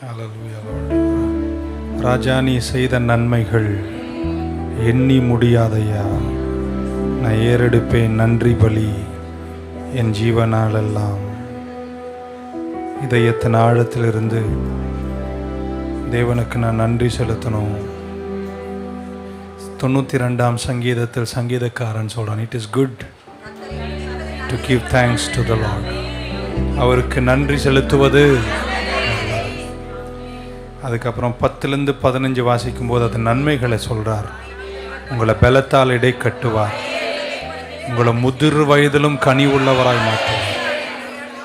ஹல்லேலூயா. ராஜா, நீ செய்த நன்மைகள் எண்ணி முடியாதையா. நான் ஏறெடுப்பேன் நன்றி பலி என் ஜீவனாலெல்லாம். இதயத்தின் ஆழத்திலிருந்து தேவனுக்கு நான் நன்றி செலுத்தணும். 92ஆம் சங்கீதத்தில் சங்கீதக்காரன் சொல்றான், it is good to give thanks to the Lord. அவருக்கு நன்றி செலுத்துவது. அதுக்கப்புறம் 10லேருந்து 15 வாசிக்கும் போது அது நன்மைகளை சொல்றார். உங்களை பலத்தால் இடை கட்டுவார், உங்களை முதிர் வயதிலும் கனி உள்ளவராய் மாற்றுவார்,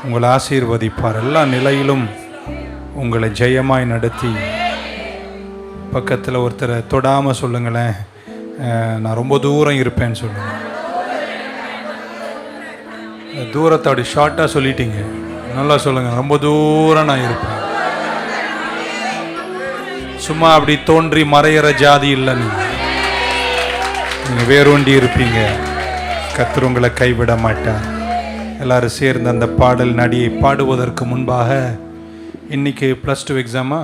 உங்களை ஆசீர்வதிப்பார், எல்லா நிலையிலும் உங்களை ஜெயமாய் நடத்தி. பக்கத்தில் ஒருத்தரை தொடாமல் சொல்லுங்களேன், நான் ரொம்ப தூரம் இருப்பேன்னு சொல்லுங்க. தூரத்தை அப்படி ஷார்ட்டாக சொல்லிட்டீங்க, நல்லா சொல்லுங்க, ரொம்ப தூரம் நான் இருப்பேன். சும்மா அப்படி தோன்றி மறையிற ஜாதி இல்லை, நீங்கள் வேரூண்டி இருப்பீங்க. கர்த்தர் உங்களை கைவிட மாட்டார். எல்லாரும் சேர்ந்து அந்த பாடல் நடியை பாடுவதற்கு முன்பாக, இன்னைக்கு +2 எக்ஸாமா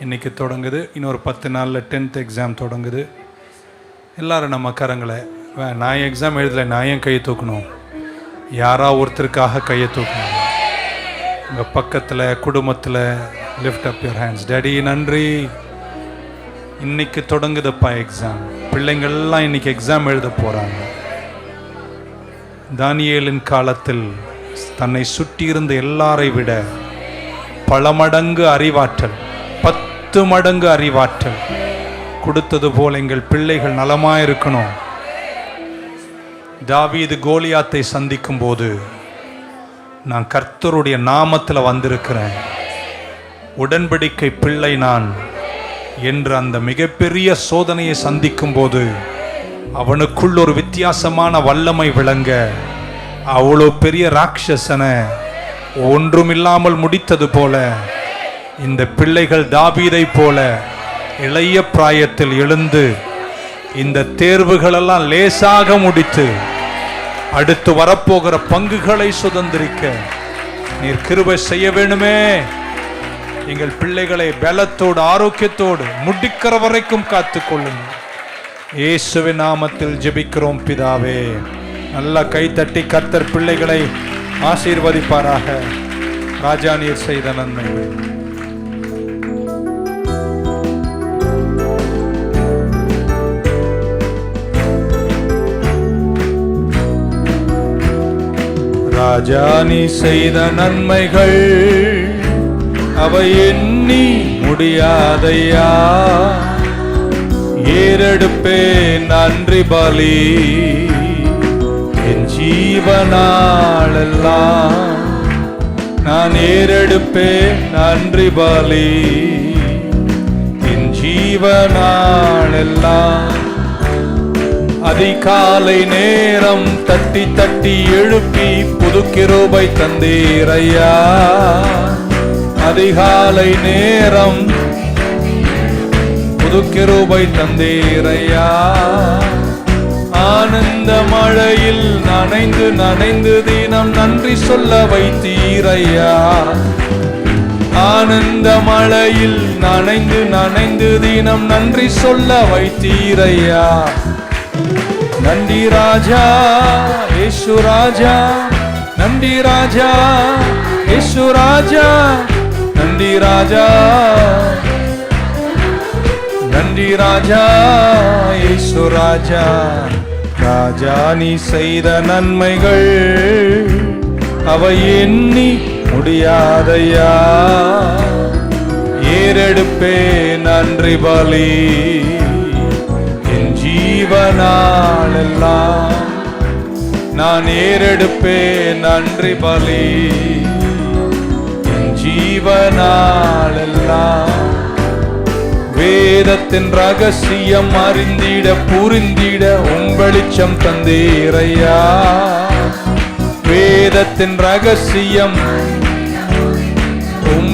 இன்னைக்கு தொடங்குது. இன்னொரு 10 நாளில் 10th எக்ஸாம் தொடங்குது. எல்லாரும் நம்ம கரங்களை, நான் எக்ஸாம் எழுதலை, நான் ஏன் கையை தூக்கணும்? யாரா ஒருத்தருக்காக கையை தூக்கணும். உங்கள் பக்கத்தில் குடும்பத்தில் lift up your hands. Daddy நன்றி, இன்னைக்கு தொடங்குதுப்பா எக்ஸாம். பிள்ளைங்கள்லாம் இன்னைக்கு எக்ஸாம் எழுத போகிறாங்க. தானியேலின் காலத்தில் தன்னை சுற்றி இருந்த எல்லாரை விட பல மடங்கு அறிவாற்றல், 10 மடங்கு அறிவாற்றல் கொடுத்தது போல் எங்கள் பிள்ளைகள் நலமாயிருக்கணும். தாவீது கோலியாத்தை சந்திக்கும் போது, நான் கர்த்தருடைய நாமத்தில் வந்திருக்கிறேன், உடன்படிக்கை பிள்ளை நான் என்று அந்த மிகப்பெரிய சோதனையை சந்திக்கும் போது அவனுக்குள் ஒரு வித்தியாசமான வல்லமை விளங்க, அவ்வளோ பெரிய ராட்சசனை ஒன்றுமில்லாமல் முடித்தது போல இந்த பிள்ளைகள் தாவீதை போல இளைய பிராயத்தில் எழுந்து இந்த தேர்வுகளெல்லாம் லேசாக முடித்து அடுத்து வரப்போகிற பங்குகளை சுதந்திரிக்க நீர் கிருபை செய்ய வேணுமே. எங்கள் பிள்ளைகளை பலத்தோடு ஆரோக்கியத்தோடு முடிக்கிற வரைக்கும் காத்துக்கொள்ளுங்க. இயேசுவின் நாமத்தில் ஜெபிக்கிறோம் பிதாவே. நல்லா கை தட்டி கர்த்தர் பிள்ளைகளை ஆசீர்வதிப்பாராக. ராஜா, நீர் செய்த நன்மைகள். ராஜா, நீ செய்த நன்மைகள் அவை எண்ணி முடியாதையா. ஏறெடுப்பே நன்றி பலி என் ஜீவனாலெல்லாம். நான் ஏறெடுப்பே நன்றி பலி என் ஜீவனாலெல்லாம். அதிகாலை நேரம் தட்டி தட்டி எழுப்பி புது கிருபை தந்தீரையா. அதிகாலை நேரம் புது கிருபை தந்தீரையா. ஆனந்த மழையில் நனைந்து நனைந்து தினம் நன்றி சொல்ல வைத்தீரையா. ஆனந்த மழையில் நனைந்து நனைந்து தினம் நன்றி சொல்ல வைத்தீரையா. நன்றி ராஜா இயேசு ராஜா, நன்றி ராஜா இயேசு ராஜா, நன்றி ராஜா, நன்றி ராஜா இயேசு ராஜா. ராஜா, நீ செய்த நன்மைகள் அவை எண்ணி முடியாதையா. ஏறெடுப்பே நன்றி பலி என் ஜீவனாலெல்லாம். நான் ஏறெடுப்பே நன்றி பலி என் ஜீவனாலெல்லாம். வேதத்தின் ரகசியம் அறிந்திட புரிந்திட வெளிச்சம் தந்தீரையா. வேதத்தின் ரகசியம்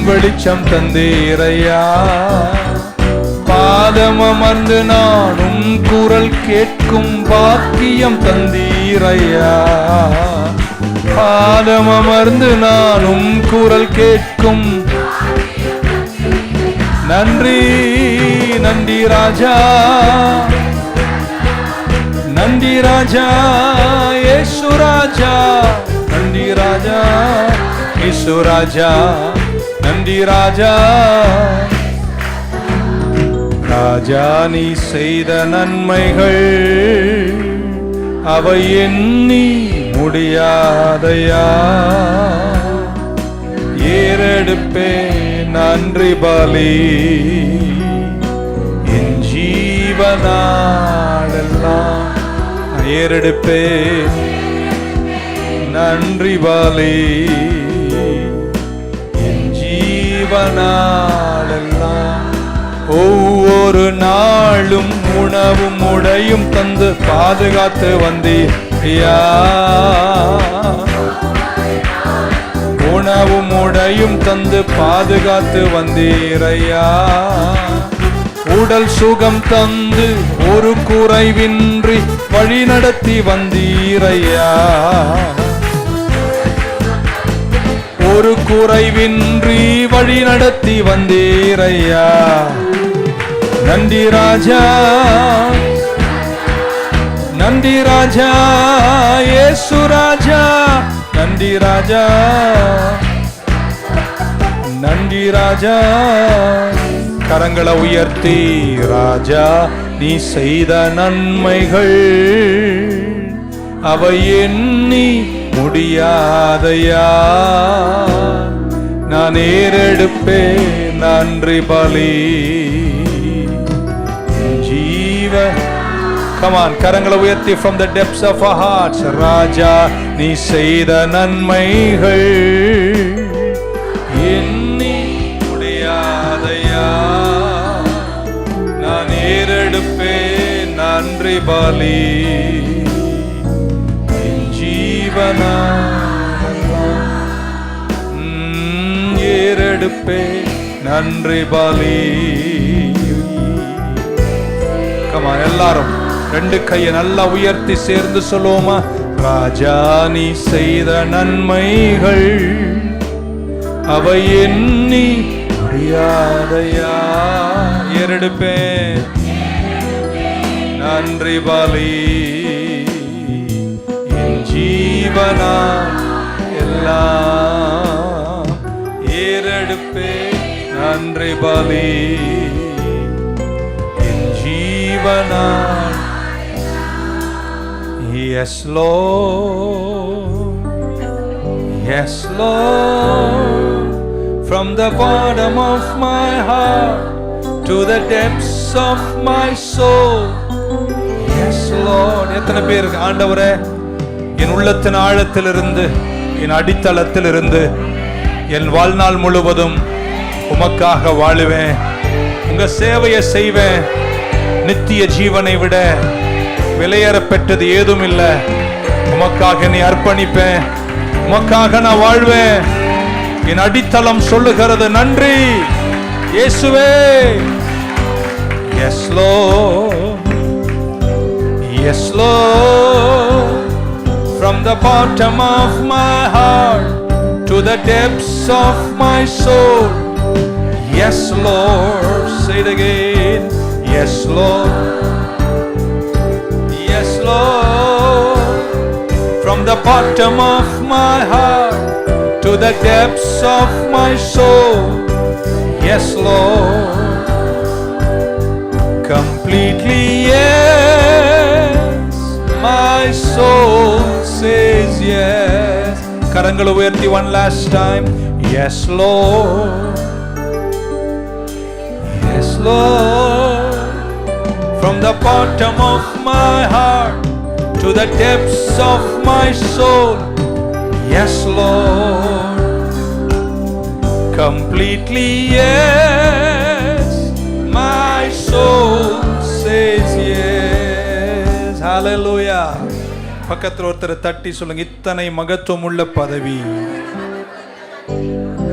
வெளிச்சம் தந்தீரையா. பாதம் அமர்ந்து நானும் குரல் கேட்கும் பாக்கியம் தந்தீரையா. பாதம் அமர்ந்து நானும் குரல் கேட்கும் நன்றி நன்றி ராஜா, நன்றி ராஜா இயேசு ராஜா, நன்றி ராஜா இயேசு ராஜா, நன்றி ராஜா. ராஜா நீ செய்த நன்மைகள் அவை எண்ணி முடியாதையா, ஏறெடுப்பே நன்றி பலி என் ஜீவனாலெல்லாம், ஏறெடுப்பே நன்றி பலி என் ஜீவனாலெல்லாம். ஒவ்வொரு நாளும் உணவும் உடையும் தந்து பாதுகாத்து வந்தீயா, உணவும் உடையும் தந்து பாதுகாத்து வந்தீரையா. உடல் சுகம் தந்து ஒரு குறைவின்றி வழி நடத்தி வந்தீரையா, ஒரு குறைவின்றி வழி நடத்தி வந்தீரையா. நன்றி ராஜா, நன்றி ராஜா இயேசு ராஜா, நன்றி ராஜா, நன்றி ராஜா. கரங்களை உயர்த்தி ராஜா நீ செய்த நன்மைகள் அவை எண்ணி முடியாதையா, நான் ஏறெடுப்பே நன்றி பலி ஜீவ. Come on, கரங்களை உயர்த்தி from the depths of our hearts. ராஜா நீ செய்த நன்மைகள் எண்ணி முடியாதையா, நான் ஏறெடுப்பே நன்றி பலி என் ஜீவனா, ஏறெடுப்பே நன்றி பலி. Come on, எல்லாரும் ரெண்டு கையை நல்லா உயர்த்தி சேர்ந்து சொல்லுவோமா? ராஜா நீ செய்த நன்மைகள் அவை எண்ணி முடியாதையா, ஏறெடுப்பேன் நன்றி பலி என் ஜீவனா எல்லாம், ஏறெடுப்பேன் நன்றி பலி என் ஜீவனா. Yes Lord, yes Lord, from the bottom of my heart to the depths of my soul. Yes Lord. எத்தனை பேர் ஆண்டவரே என் உள்ளத்தின் ஆழத்திலிருந்து என் அடித்தளத்திலிருந்து என் வாழ்நாள் முழுவதும் உமக்காக வாழுவேன், உங்க சேவையை செய்வேன், நித்திய ஜீவனை விட விலையேறப்பெற்றது ஏதும் இல்லை, உமக்காக நீ அர்ப்பணிப்பேன், உமக்காக நான் வாழ்வேன். என் அடித்தளம் சொல்லுகிறது நன்றி இயேசுவே. Yes Lord, yes Lord, from the bottom of my heart to the depths of my soul. Yes Lord, say it again. Yes Lord, yes Lord, from the bottom of my heart to the depths of my soul. Yes Lord, completely yes, my soul says yes. கரங்களை உயர்த்தி one last time. Yes Lord, yes Lord, from the bottom of my heart to the depths of my soul. Yes Lord, completely yes, my soul says yes. Hallelujah. பக்கத்தில் ஒருத்தரை தட்டி சொல்லுங்க, இத்தனை மகத்துவம் உள்ள பதவி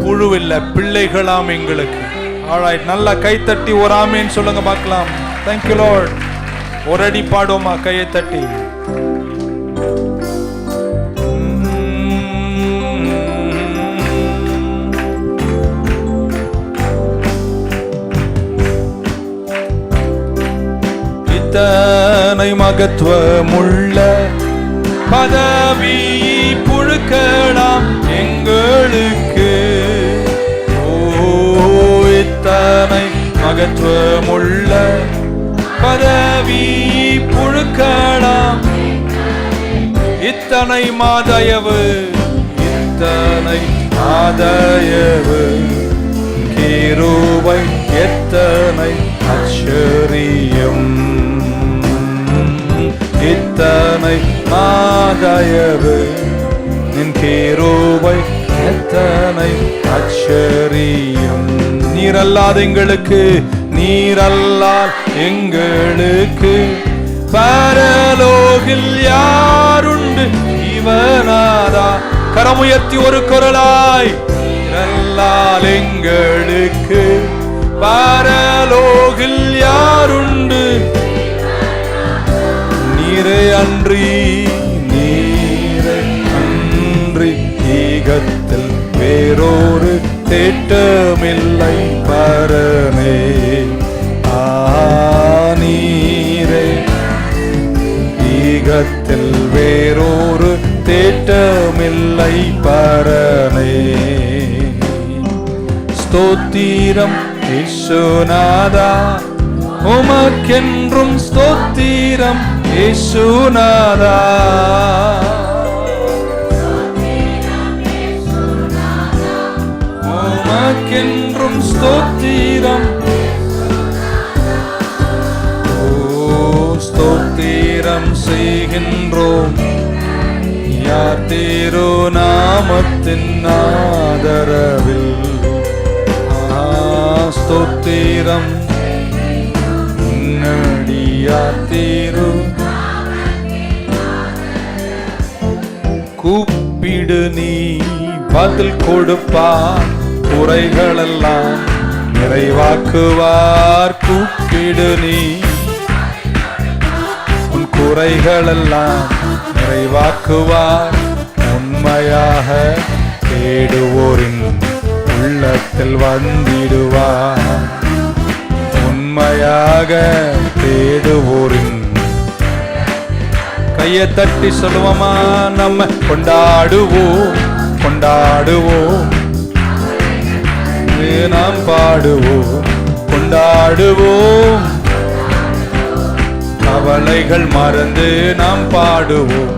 புழுவில்ல பிள்ளைகளாம் எங்களுக்கு. ஆல்ரைட், நல்லா கை தட்டி ஒரு ஆமேன் சொல்லுங்க பார்க்கலாம். Thank you Lord. ஒரு அடி பாடுவோமா கையை தட்டி? இத்தனை மகத்துவமுள்ள பதவி புழுக்கலாம் எங்களுக்கு. ஓ, இத்தனை மகத்துவமுள்ள பதவி புழுக்கலாம். இத்தனை மாதயவு, இத்தனை ஆதயவு கிருபை எத்தனை ஆச்சரியம். இத்தனை ஆதயவு நின் கிருபை எத்தனை ஆச்சரியம். நீரல்லாத எங்களுக்கு, நீரல்லால் எங்களுக்கு பரலோகில் யாருண்டு இவனாதா. கரமுயர்த்தி ஒரு குரலாய், நீரல்லால் எங்களுக்கு பரலோகில் யாருண்டு. நீரே அன்றி, நீரே அன்றி ஈகத்தில் வேறொரு தேட்டமில்லை பரனே. நீரே ஈகத்தில் வேறொரு தேட்டமில்லை பரனே. ஸ்தோத்திரம் இயேசுநாதா, உமக்கென்றும் ஸ்தோத்திரம் இயேசுநாதா. உமக்கென்றும் ஸ்தோத்திரம். ஓ, ஸ்தோத்திரம் செய்கின்றோம் யார் திருநாமத்தின் ஆதரவில். ஸ்தோத்திரம் நடியார் திரு. கூப்பிடு நீ பதில் கொடுப்பார், குறைகளெல்லாம் நிறைவாக்குவார். கூப்பிடு நீ உன் குறைகளெல்லாம் நிறைவாக்குவார். உண்மையாக தேடுவோரின் உள்ளத்தில் வந்திடுவார். உண்மையாக தேடுவோரின். கையை தட்டி சொல்லுவோமா, நம்ம கொண்டாடுவோம், கொண்டாடுவோம், நாம் பாடுவோம், கொண்டாடுவோம். கவலைகள் மறந்து நாம் பாடுவோம்.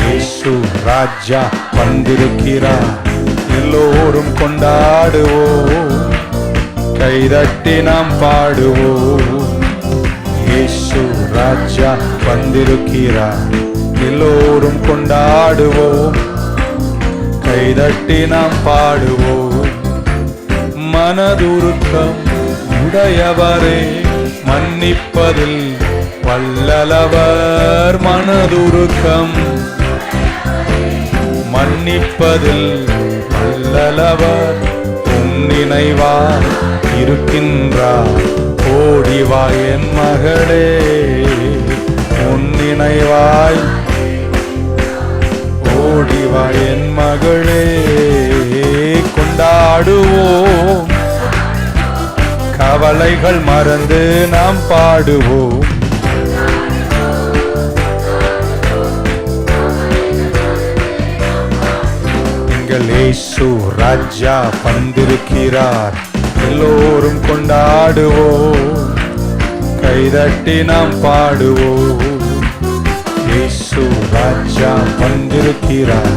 இயேசு ராஜா வந்திருக்கிறார், எல்லோரும் கொண்டாடுவோம். கைதட்டி நாம் பாடுவோம். இயேசு ராஜா வந்திருக்கிறார், எல்லோரும் கொண்டாடுவோம். கைதட்டி நாம் பாடுவோம். மனதுருக்கம் உடையவரே மன்னிப்பதில் வல்லவர். மனதுருக்கம் மன்னிப்பதில் வல்லவர். உன் நினைவாய் இருக்கின்றார், ஓடிவா என் மகளே. உன் நினைவாய் ஓடிவா என் மகளே. கொண்டாடுவோம், கவலைகள் மறந்து நாம் பாடுவோம். இயேசு ராஜா வந்திருக்கிறார், எல்லோரும் கொண்டாடுவோம். கைதட்டி நாம் பாடுவோம். இயேசு ராஜா வந்திருக்கிறார்,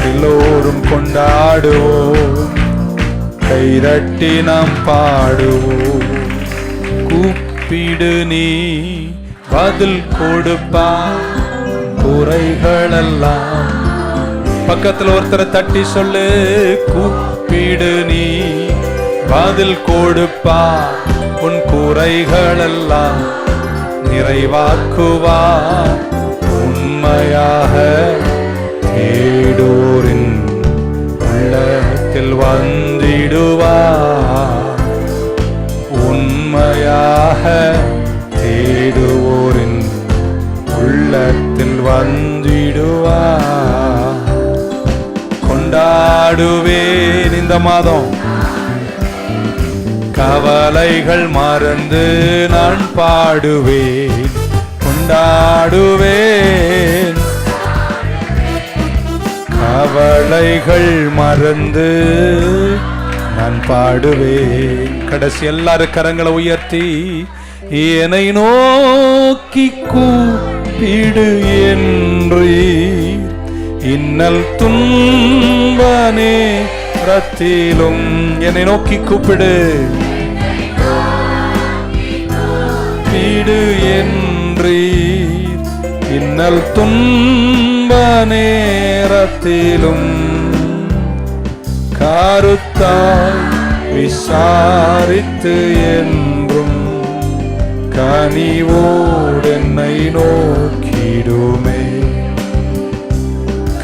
எல்லோரும் கொண்டாடுவோம். கைதட்டி நாம் பாடுவோம். கூப்பிடு நீ பதில் கொடுப்பார், குறைகளெல்லாம். பக்கத்தில் ஒருத்தரை தட்டி சொல்லு, கூப்பிடு நீ பதில் கொடுப்பார். உன் குறைகளெல்லாம் நிறைவாக்குவார். உண்மையாக தேடோரின் உள்ளத்தில் வந்திடுவார். உண்மையாக தேடுவோரின் உள்ளத்தில் வந்திடுவார். கொண்டாடுவேன் இந்த மாதம், கவலைகள் மறந்து நான் பாடுவேன். பாடுவேன், கவலைகள் மறந்து நான் பாடுவேன். கடைசி எல்லாரும் கரங்களை உயர்த்தி என்னை நோக்கி கூப்பிடு என்றீர், இன்னல் துன்ப நேரத்திலும் என்னை நோக்கி கூப்பிடு என்றீர், இன்னல் துன்ப நேரத்திலும் கருத்தாய் விசாரித்து என்றும் கனிவோடு என்னை நோக்கிடுமே.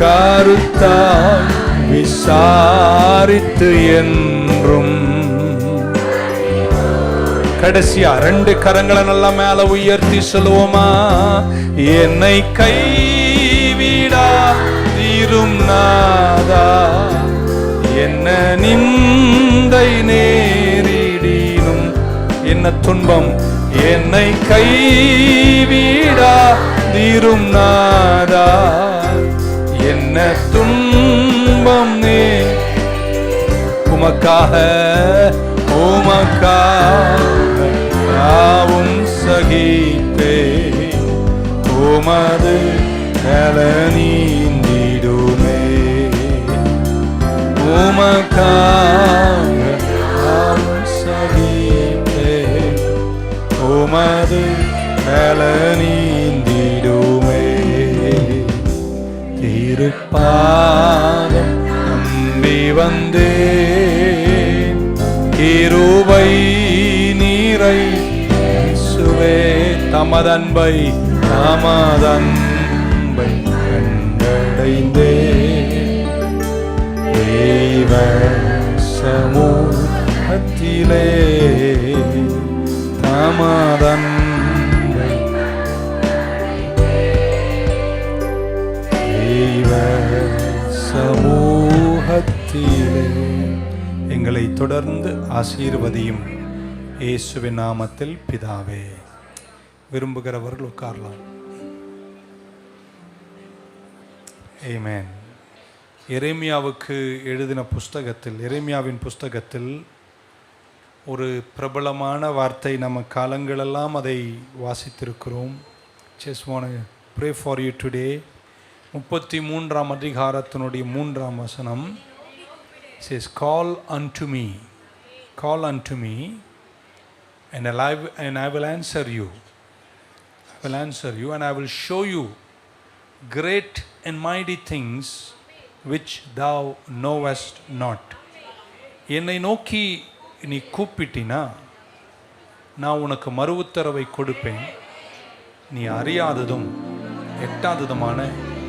கருத்தாய் விசாரித்து என்றும். கடைசியா 2 கரங்களை நல்லா மேல உயர்த்தி சொல்லுவோமா? என்னை கைவிடாதிரும் நாதா, என்ன நிந்தை நேரிடினும், என்ன துன்பம் என்னை கைவிடாதிரும் நாதா, என்ன துன்பம் உமக்காக யாவும் சகிப்பே, உமது நலனீந்திடுமே. உமக்காக யாவும் சகிப்பே, உமது நலனீந்திடுமே. திருப்பாதம் நம்பி வந்தேன், கிருபை நீரை இயேசுவே, தமதன்பை கண்டடைந்தேன். தெய்வ சமூகத்திலே தமதன்பை, தெய்வ சமூகத்திலே எங்களை தொடர்ந்து ஆசீர்வதியும் இயேசுவின் நாமத்தில் பிதாவே. விரும்புகிறவர்கள் உட்காரலாம். ஆமென். எரேமியாவுக்கு எழுதின புஸ்தகத்தில், எரேமியாவின் புஸ்தகத்தில் ஒரு பிரபலமான வார்த்தை, நம்ம காலங்களெல்லாம் அதை வாசித்திருக்கிறோம். Just want to pray for you today. 33ஆம் அதிகாரத்தினுடைய 3ஆம் வசனம் says, call unto me, and I will answer you. I will answer you and I will show you great and mighty things which thou knowest not. என்னை நோக்கி நீ கூப்பிட்டினா நான் உனக்கு மறு உத்தரவை கொடுப்பேன். நீ அறியாததும் எட்டாததுமான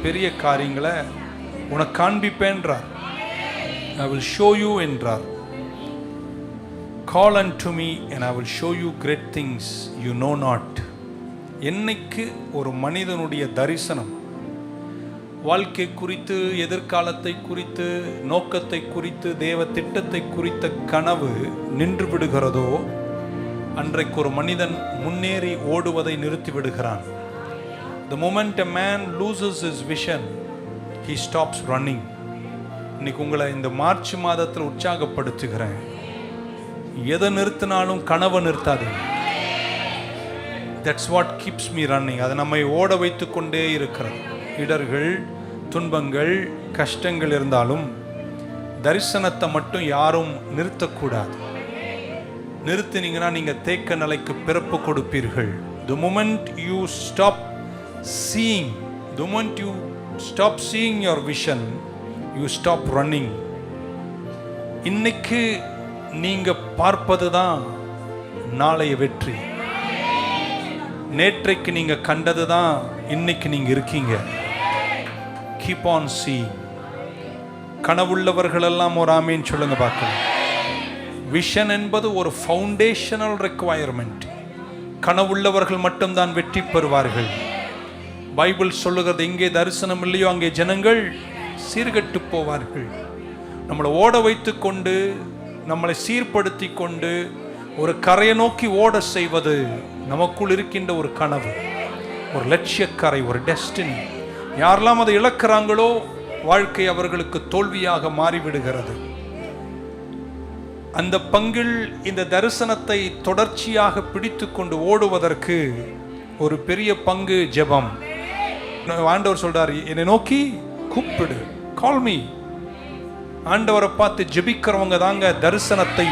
பெரிய காரியங்களை உனக்கு காண்பிப்பேன்றார். I will show you என்றார். Call unto me and I will show you great things you know not. என்னைக்கு ஒரு மனிதனுடைய தரிசனம் வாழ்க்கை குறித்து, எதிர்காலத்தை குறித்து, நோக்கத்தை குறித்து, தேவ திட்டத்தை குறித்த கனவு நின்று விடுகிறதோ அன்றைக்கு ஒரு மனிதன் முன்னேறி ஓடுவதை நிறுத்தி விடுகிறான். The moment a man loses his vision, he stops running. இன்னைக்கு உங்களை இந்த மார்ச் மாதத்தில் உற்சாகப்படுத்துகிறேன். எதை நிறுத்தினாலும் கனவை நிறுத்தாது. That's what keeps me running. அது நம்மை ஓட வைத்து கொண்டே இருக்கிறது. இடர்கள், துன்பங்கள், கஷ்டங்கள் இருந்தாலும் தரிசனத்தை மட்டும் யாரும் நிறுத்தக்கூடாது. நிறுத்தினீங்கன்னா நீங்கள் தேக்க நிலைக்கு பிறப்பு கொடுப்பீர்கள். The moment you stop seeing, the moment you stop seeing your vision, you stop running. இன்னைக்கு நீங்க பார்ப்பது தான் நாளைய வெற்றி. நேற்றைக்கு நீங்க கண்டது தான் இன்னைக்கு நீங்க இருக்கீங்க. Keep on seeing. கனவுள்ளவர்கள் எல்லாம் ஒரு ஆமீன் சொல்லுங்க பார்க்கலாம். விஷன் என்பது ஒரு ஃபவுண்டேஷனல் ரெக்வயர்மெண்ட். கனவுள்ளவர்கள் மட்டும்தான் வெற்றி பெறுவார்கள். பைபிள் சொல்லுகிறது, எங்கே தரிசனம் இல்லையோ அங்கே ஜனங்கள் சீர்கெட்டு போவார்கள். நம்மளை ஓட வைத்து கொண்டு, நம்மளை சீர்படுத்தி கொண்டு ஒரு கரையை நோக்கி ஓட செய்வது நமக்குள் இருக்கின்ற ஒரு கனவு. ஒரு லட்சியக்கரை, ஒரு டெஸ்டினி. யாரெல்லாம் அதை இழக்கிறாங்களோ வாழ்க்கை அவர்களுக்கு தோல்வியாக மாறிவிடுகிறது. அந்த பங்கில் இந்த தரிசனத்தை தொடர்ச்சியாக பிடித்து கொண்டு ஓடுவதற்கு ஒரு பெரிய பங்கு ஜெபம். ஆண்டவர் சொல்றாரு, என்னை நோக்கி கூப்பிடு, கால் மீ. ஆண்டவரை பார்த்து ஜெபிக்கிறவங்க தாங்க தரிசனத்தை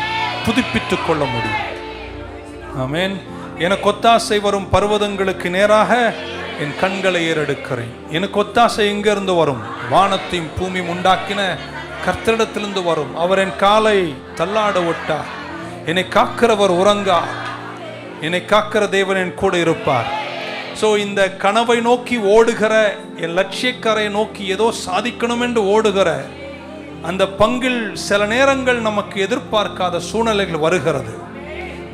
புதுப்பித்துக் கொள்ள முடியும். ஆமென். எனக்கு ஒத்தாசை வரும் பர்வதங்களுக்கு நேராக என் கண்களை ஏறெடுக்கிறேன். எனக்கு ஒத்தாசை எங்கிருந்து வரும்? வானத்தையும் பூமியும் உண்டாக்கின கர்த்தரிடத்திலிருந்து வரும். அவர் என் காலை தள்ளாட விட்டார். என்னை காக்கிறவர் உறங்கா. என்னை காக்கிற தேவன் என் கூட இருப்பார். ஸோ இந்த கனவை நோக்கி ஓடுகிற, என் லட்சியக்கரை நோக்கி ஏதோ சாதிக்கணும் என்று ஓடுகிற அந்த பங்கில் சில நேரங்கள் நமக்கு எதிர்பார்க்காத சூழ்நிலைகள் வருகிறது.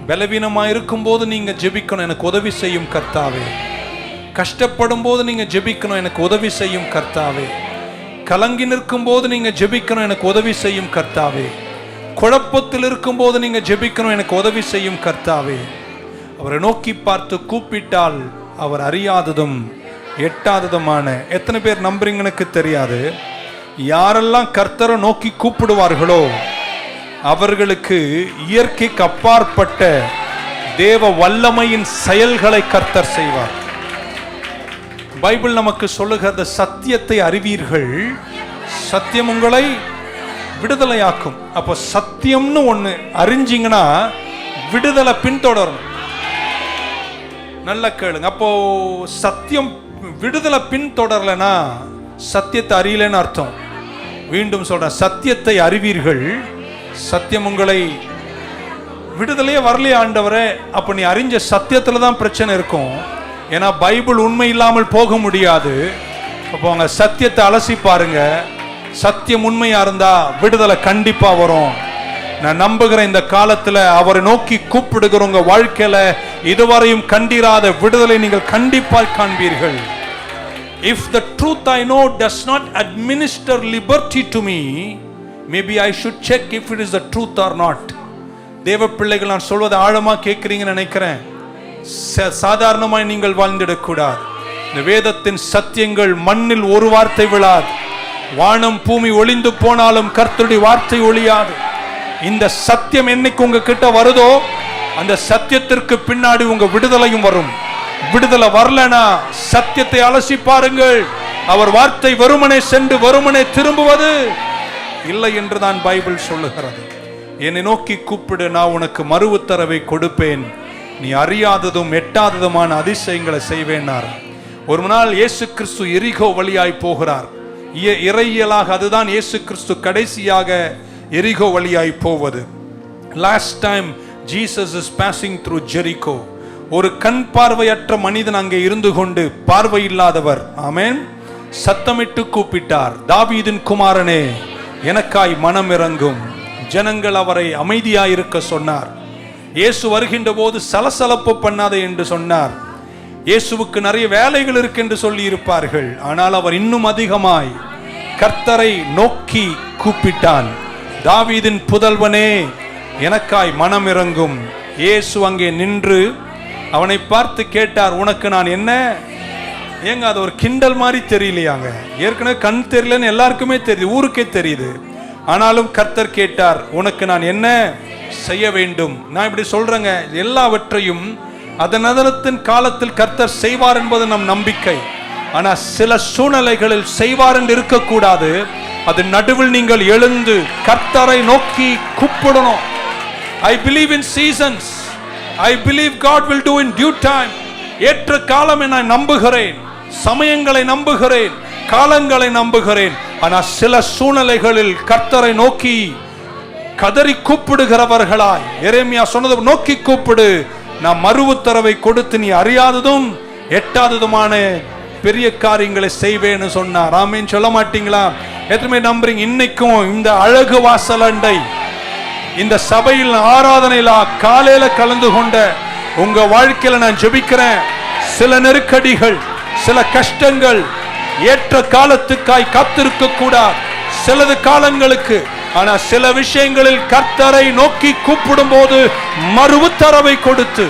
பலவீனமாக இருக்கும்போது நீங்க ஜெபிக்கணும், எனக்கு உதவி செய்யும் கர்த்தாவே. கஷ்டப்படும் போது நீங்க ஜெபிக்கணும், எனக்கு உதவி செய்யும் கர்த்தாவே. கலங்கி நிற்கும் போது நீங்க ஜெபிக்கணும், எனக்கு உதவி செய்யும் கர்த்தாவே. குழப்பத்தில் இருக்கும் போது நீங்க ஜெபிக்கணும், எனக்கு உதவி செய்யும் கர்த்தாவே. அவரை நோக்கி பார்த்து கூப்பிட்டால் அவர் அறியாததும் எட்டாததுமான, எத்தனை பேர் நம்புறீங்க எனக்கு தெரியாது. யாரெல்லாம் கர்த்தரை நோக்கி கூப்பிடுவார்களோ அவர்களுக்கு இயற்கைக்கு அப்பாற்பட்ட தேவ வல்லமையின் செயல்களை கர்த்தர் செய்வார். பைபிள் நமக்கு சொல்லுகிறது, சத்தியத்தை அறிவீர்கள், சத்தியம் உங்களை விடுதலையாக்கும். அப்போ சத்தியம்னு ஒண்ணு அறிஞ்சிங்கன்னா விடுதலை பின்தொடரும். நல்ல கேளுங்க. அப்போ சத்தியம் விடுதலை பின்தொடரலனா சத்தியத்தை அறியலன்னு அர்த்தம். மீண்டும் சொல்றேன், சத்தியத்தை அறிவீர்கள், சத்தியம் உங்களை விடுதலையே வரலையே ஆண்டவரே. அப்ப நீ அறிஞ்ச சத்தியத்துல தான் பிரச்சனை இருக்கும். ஏன்னா பைபிள் உண்மை இல்லாமல் போக முடியாது. அப்போ அவங்க சத்தியத்தை அலசி பாருங்க. சத்தியம் உண்மையா இருந்தா விடுதலை கண்டிப்பா வரும். நான் நம்புகிறேன், இந்த காலத்துல அவரை நோக்கி கூப்பிடுகிற உங்க வாழ்க்கையில இதுவரையும் கண்டிராத விடுதலை நீங்கள் கண்டிப்பாக காண்பீர்கள். If the truth I know does not administer liberty to me, maybe I should check if it is the truth or not. தேவ பிள்ளைகள், நான் சொல்வதை ஆழமா கேட்கிறீங்கன்னு நினைக்கிறேன். சாதாரணமாய் நீங்கள் வாழ்ந்திடக்கூடாது. இந்த வேதத்தின் சத்தியங்கள் மண்ணில் ஒரு வார்த்தை விழாது. வானம் பூமி ஒளிந்து போனாலும் கர்த்தருடைய வார்த்தை ஒளியாது. இந்த சத்தியம் என்னைக்கு உங்க கிட்ட வருதோ அந்த சத்தியத்திற்கு பின்னாடி உங்க விடுதலையும் வரும். விடுதலை வரலனா சத்தியத்தை அலசி பாருங்கள். அவர் வார்த்தை வெறுமனே சென்று வெறுமனே திரும்புவது இல்லை என்றுதான் பைபிள் சொல்லுகிறது. என்னை நோக்கி கூப்பிடு, நான் உனக்கு மறு உத்தரவை கொடுப்பேன், நீ அறியாததும் எட்டாததுமான அதிசயங்களை செய்வேனார். ஒரு நாள் இயேசு கிறிஸ்து எரிகோ வழியாய் போகிறார். இறையியலாக அதுதான் இயேசு கிறிஸ்து கடைசியாக எரிகோ வழியாய் போவது. Last time Jesus is passing through Jericho. ஒரு கண் பார்வையற்ற மனிதன் அங்கே இருந்து கொண்டு, பார்வை இல்லாதவர், ஆமென், சத்தமிட்டு கூப்பிட்டார், தாவீதின் குமாரனே எனக்காய் மனம் இறங்கும். ஜனங்கள் அவரை அமைதியாயிருக்க சொன்னார். இயேசு வருகின்ற போது சலசலப்பு பண்ணாதே என்று சொன்னார். இயேசுவுக்கு நிறைய வேலைகள் இருக்கு என்று சொல்லி இருப்பார்கள். ஆனால் அவர் இன்னும் அதிகமாய் கர்த்தரை நோக்கி கூப்பிட்டான். தாவீதின் புதல்வனே எனக்காய் மனம் இறங்கும். இயேசு அங்கே நின்று அவனை பார்த்து கேட்டார், உனக்கு நான் என்ன? ஏங்க அது ஒரு கிண்டல் மாதிரி தெரியலையாங்க? ஏற்கனவே கண் தெரியலன்னு எல்லாருக்குமே தெரியுது, ஊருக்கே தெரியுது. ஆனாலும் கர்த்தர் கேட்டார், உனக்கு நான் என்ன செய்ய வேண்டும்? நான் இப்படி சொல்றேங்க, எல்லாவற்றையும் அதன் காலத்தில் கர்த்தர் செய்வார் என்பது நம் நம்பிக்கை. ஆனா சில சூழ்நிலைகளில் செய்வார் என்று இருக்கக்கூடாது. அது நடுவில் நீங்கள் எழுந்து கர்த்தரை நோக்கி கூப்பிடணும். I believe in seasons. I believe God will do in due time. ஏற்ற காலம் நான் நம்புகிறேன், சமயங்களை நம்புகிறேன், காலங்களை நம்புகிறேன். ஆனா சில சூழ்நிலைகளில் கர்த்தரை நோக்கி கதறி கூப்பிடுகிறவர்களாய், எரேமியா சொன்னது, நோக்கி கூப்பிடு, நான் மறு உத்தரவை கொடுத்து நீ அறியாததும் எட்டாததுமான பெரிய காரியங்களை செய்வேன்னு சொன்னார். ஆமென் சொல்ல மாட்டீங்களா? எத்தனை நம்புறீங்க? இன்னைக்கும் இந்த அழகு வாசலண்டை இந்த சபையில் ஆராதனையில காலையில கலந்து கொண்ட உங்க வாழ்க்கையில நான் ஜெபிக்கிறேன். சில நெருக்கடிகள், சில கஷ்டங்கள் ஏற்ற காலத்துக்காய் காத்திருக்க கூடாது, சிலது காலங்களுக்கு. ஆனா சில விஷயங்களில் கர்த்தரை நோக்கி கூப்பிடும் போது மறு உத்தரவை கொடுத்து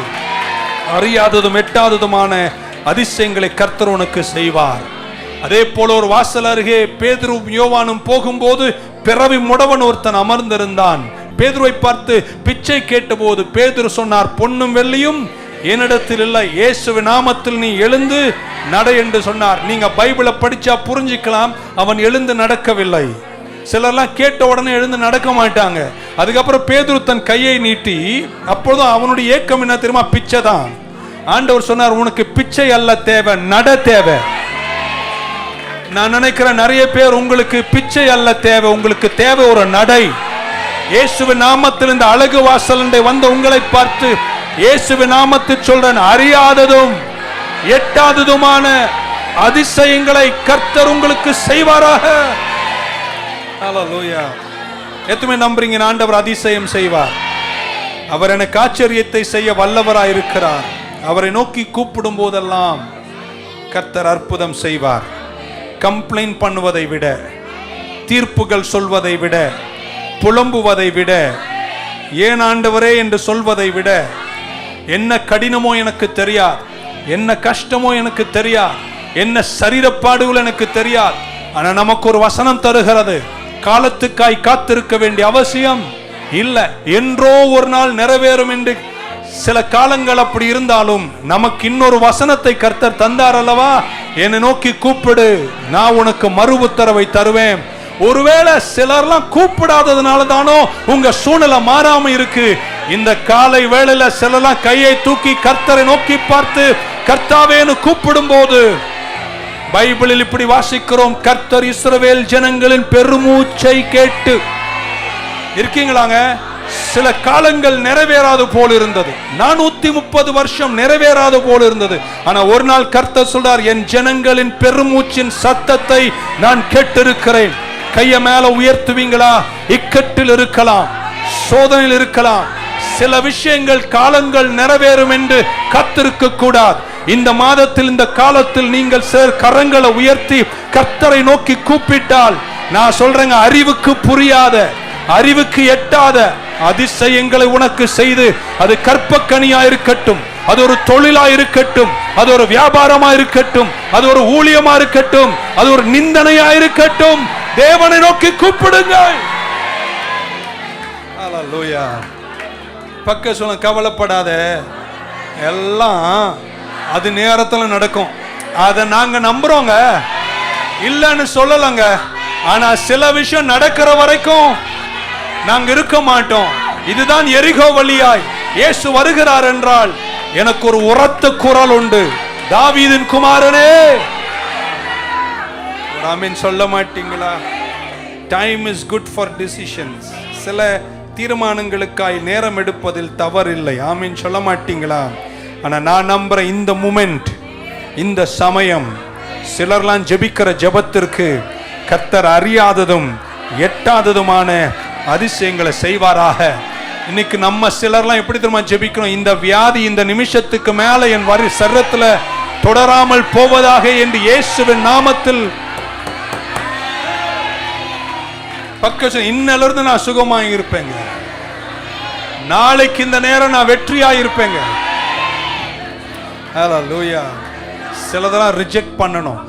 அறியாததும் எட்டாததுமான அதிசயங்களை கர்த்தர் உனக்கு செய்வார். அதே போல ஒரு வாசல் அருகே பேதுருவும் யோவானும் போகும்போது பிறவி முடவன் ஒருத்தன் அமர்ந்திருந்தான். பேதுருவை பார்த்து பிச்சை கேட்டபோது பேதுரு சொன்னார், பொன்னும் வெள்ளியும் என்னிடத்தில் இல்லை, இயேசுவின் நாமத்தில் நீ எழுந்து நட என்று சொன்னார். நீங்க பைபிளை படிச்சா புரிஞ்சுக்கலாம், அவன் எழுந்து நடக்கவில்லை. சிலர்லாம் கேட்ட உடனே எழுந்து நடக்க மாட்டாங்க. அதுக்கப்புறம் பேதுரு தன் கையை நீட்டி, அப்பொழுதும் அவனுடைய ஏக்கம் என்ன தெரியுமா? பிச்சை தான். ஆண்டவர் சொன்னார், உனக்கு பிச்சை அல்ல தேவை, நட தேவை. நான் நினைக்கிறேன் நிறைய பேர் உங்களுக்கு பிச்சை அல்ல தேவை, உங்களுக்கு தேவை ஒரு நடை. இயேசுவின் நாமத்தில் இந்த அழகு வாசல் வந்த உங்களை பார்த்து இயேசுவின் நாமத்தில் சொல்றேன், அறியாததும் எட்டாததுமான அதிசயங்களை கர்த்தர் உங்களுக்கு செய்வாராக. ஹல்லேலூயா. எத்துமே நம்புறீங்க ஆண்டவர் அதிசயம் செய்வார்? அவர் எனக்கு ஆச்சரியத்தை செய்ய வல்லவராய் இருக்கிறார். அவரை நோக்கி கூப்பிடும் போதெல்லாம் கர்த்தர் அற்புதம் செய்வார். கம்ப்ளைண்ட் பண்ணுவதை விட, தீர்ப்புகள் சொல்வதை விட, புலம்புவதை விட, ஏன் ஆண்டவரே என்று சொல்வதை விட, என்ன கடினமோ எனக்கு தெரியாது, என்ன கஷ்டமோ எனக்கு தெரியாது, என்ன சரீரப்பாடுகள் எனக்கு தெரியாது, ஆனா நமக்கு ஒரு வசனம் தருகிறது, காலத்துக்காய் காத்திருக்க வேண்டிய அவசியம் இல்லை, என்றோ ஒரு நாள் நிறைவேறும் என்று. சில காலங்கள் அப்படி இருந்தாலும் நமக்கு இன்னொரு வசனத்தை கர்த்தர் தந்தார் அல்லவா? என்னை நோக்கி கூப்பிடு, நான் உனக்கு மறு உத்தரவை தருவேன். ஒருவேளை சிலர்லாம் கூப்பிடாததுனால தானோ உங்க சூழ்நிலை மாறாம இருக்கு. இந்த காலை வேளையில சிலர்லாம் கையை தூக்கி கர்த்தரை நோக்கி பார்த்து கர்த்தாவேன்னு கூப்பிடும் போது பைபிளில் இப்படி வாசிக்கிறோம், கர்த்தர் இஸ்ரவேல் ஜனங்களின் பெருமூச்சை கேட்டு. இருக்கீங்களாங்க? சில காலங்கள் நிறைவேறாது போல் இருந்தது, 430 வருஷம் நிறைவேறாது போல் இருந்தது. ஆனா ஒரு நாள் கர்த்தர் சொல்றார், என் ஜனங்களின் பெருமூச்சின் சத்தத்தை நான் கேட்டிருக்கிறேன். கைய மேல உயர்த்துவீங்களா? இக்கட்டில் இருக்கலாம், சோதனையில் இருக்கலாம், சில விஷயங்கள் காலங்கள் நிறைவேறும் என்று காத்திருக்க கூடாது. இந்த மாதத்தில் இந்த காலத்தில் நீங்கள் கரங்களை உயர்த்தி கர்த்தரை நோக்கி கூப்பிட்டால், நான் சொல்றேங்க, அறிவுக்கு புரியாத, அறிவுக்கு எட்டாத அதிசயங்களை உனக்கு செய்து, அது கற்பக்கனியா இருக்கட்டும், அது ஒரு தொழிலா இருக்கட்டும், அது ஒரு வியாபாரமா இருக்கட்டும், அது ஒரு ஊழியமா இருக்கட்டும், அது ஒரு நிந்தனையா இருக்கட்டும், தேவனை நோக்கி கூப்பிடுங்கள். ஹல்லேலூயா. பக்க சொல்ல, கவலைப்படாத, எல்லாம் அது நேரத்தில் நடக்கும். அதை நாங்க நம்புறோங்க, இல்லன்னு சொல்லலங்க. ஆனா சில விஷயம் நடக்கிற வரைக்கும் நாங்க இருக்க மாட்டோம். இதுதான் எரிகோ வழியாய் இயேசு வருகிறார் என்றால் எனக்கு ஒரு உரத்த குரல் உண்டு, தாவீதின் குமாரனே. ஆமென் சொல்ல மாட்டீங்களா? Time is good for decisions. சில தீர்மானங்களுக்காய் நேரம் எடுப்பதில் தவறில்லை. ஆமென் சொல்ல மாட்டீங்களா? ஆனா நான் நம்புறேன், இந்த மூமெண்ட், இந்த சமயம், சிலர்லாம் ஜெபிக்கிற ஜெபத்திற்கு கர்த்தர் அறியாததும் எட்டாததுமான அதிசயங்களை செய்வாராக. இன்னைக்கு நம்ம சிலர்லாம் எப்படி தெரியுமா ஜெபிக்கிறோம்? இந்த வியாதி இந்த நிமிஷத்துக்கு மேல என் சரீரத்துல தொடராமல் போவதாக என்று இயேசுவின் நாமத்தில் இன்னல இருந்து நான் சுகமாக இருப்பேங்க, நாளைக்கு இந்த நேரம் நான் வெற்றியாக இருப்பேங்க. ஹல்லேலூயா. சிலதெல்லாம் ரிஜெக்ட் பண்ணணும்.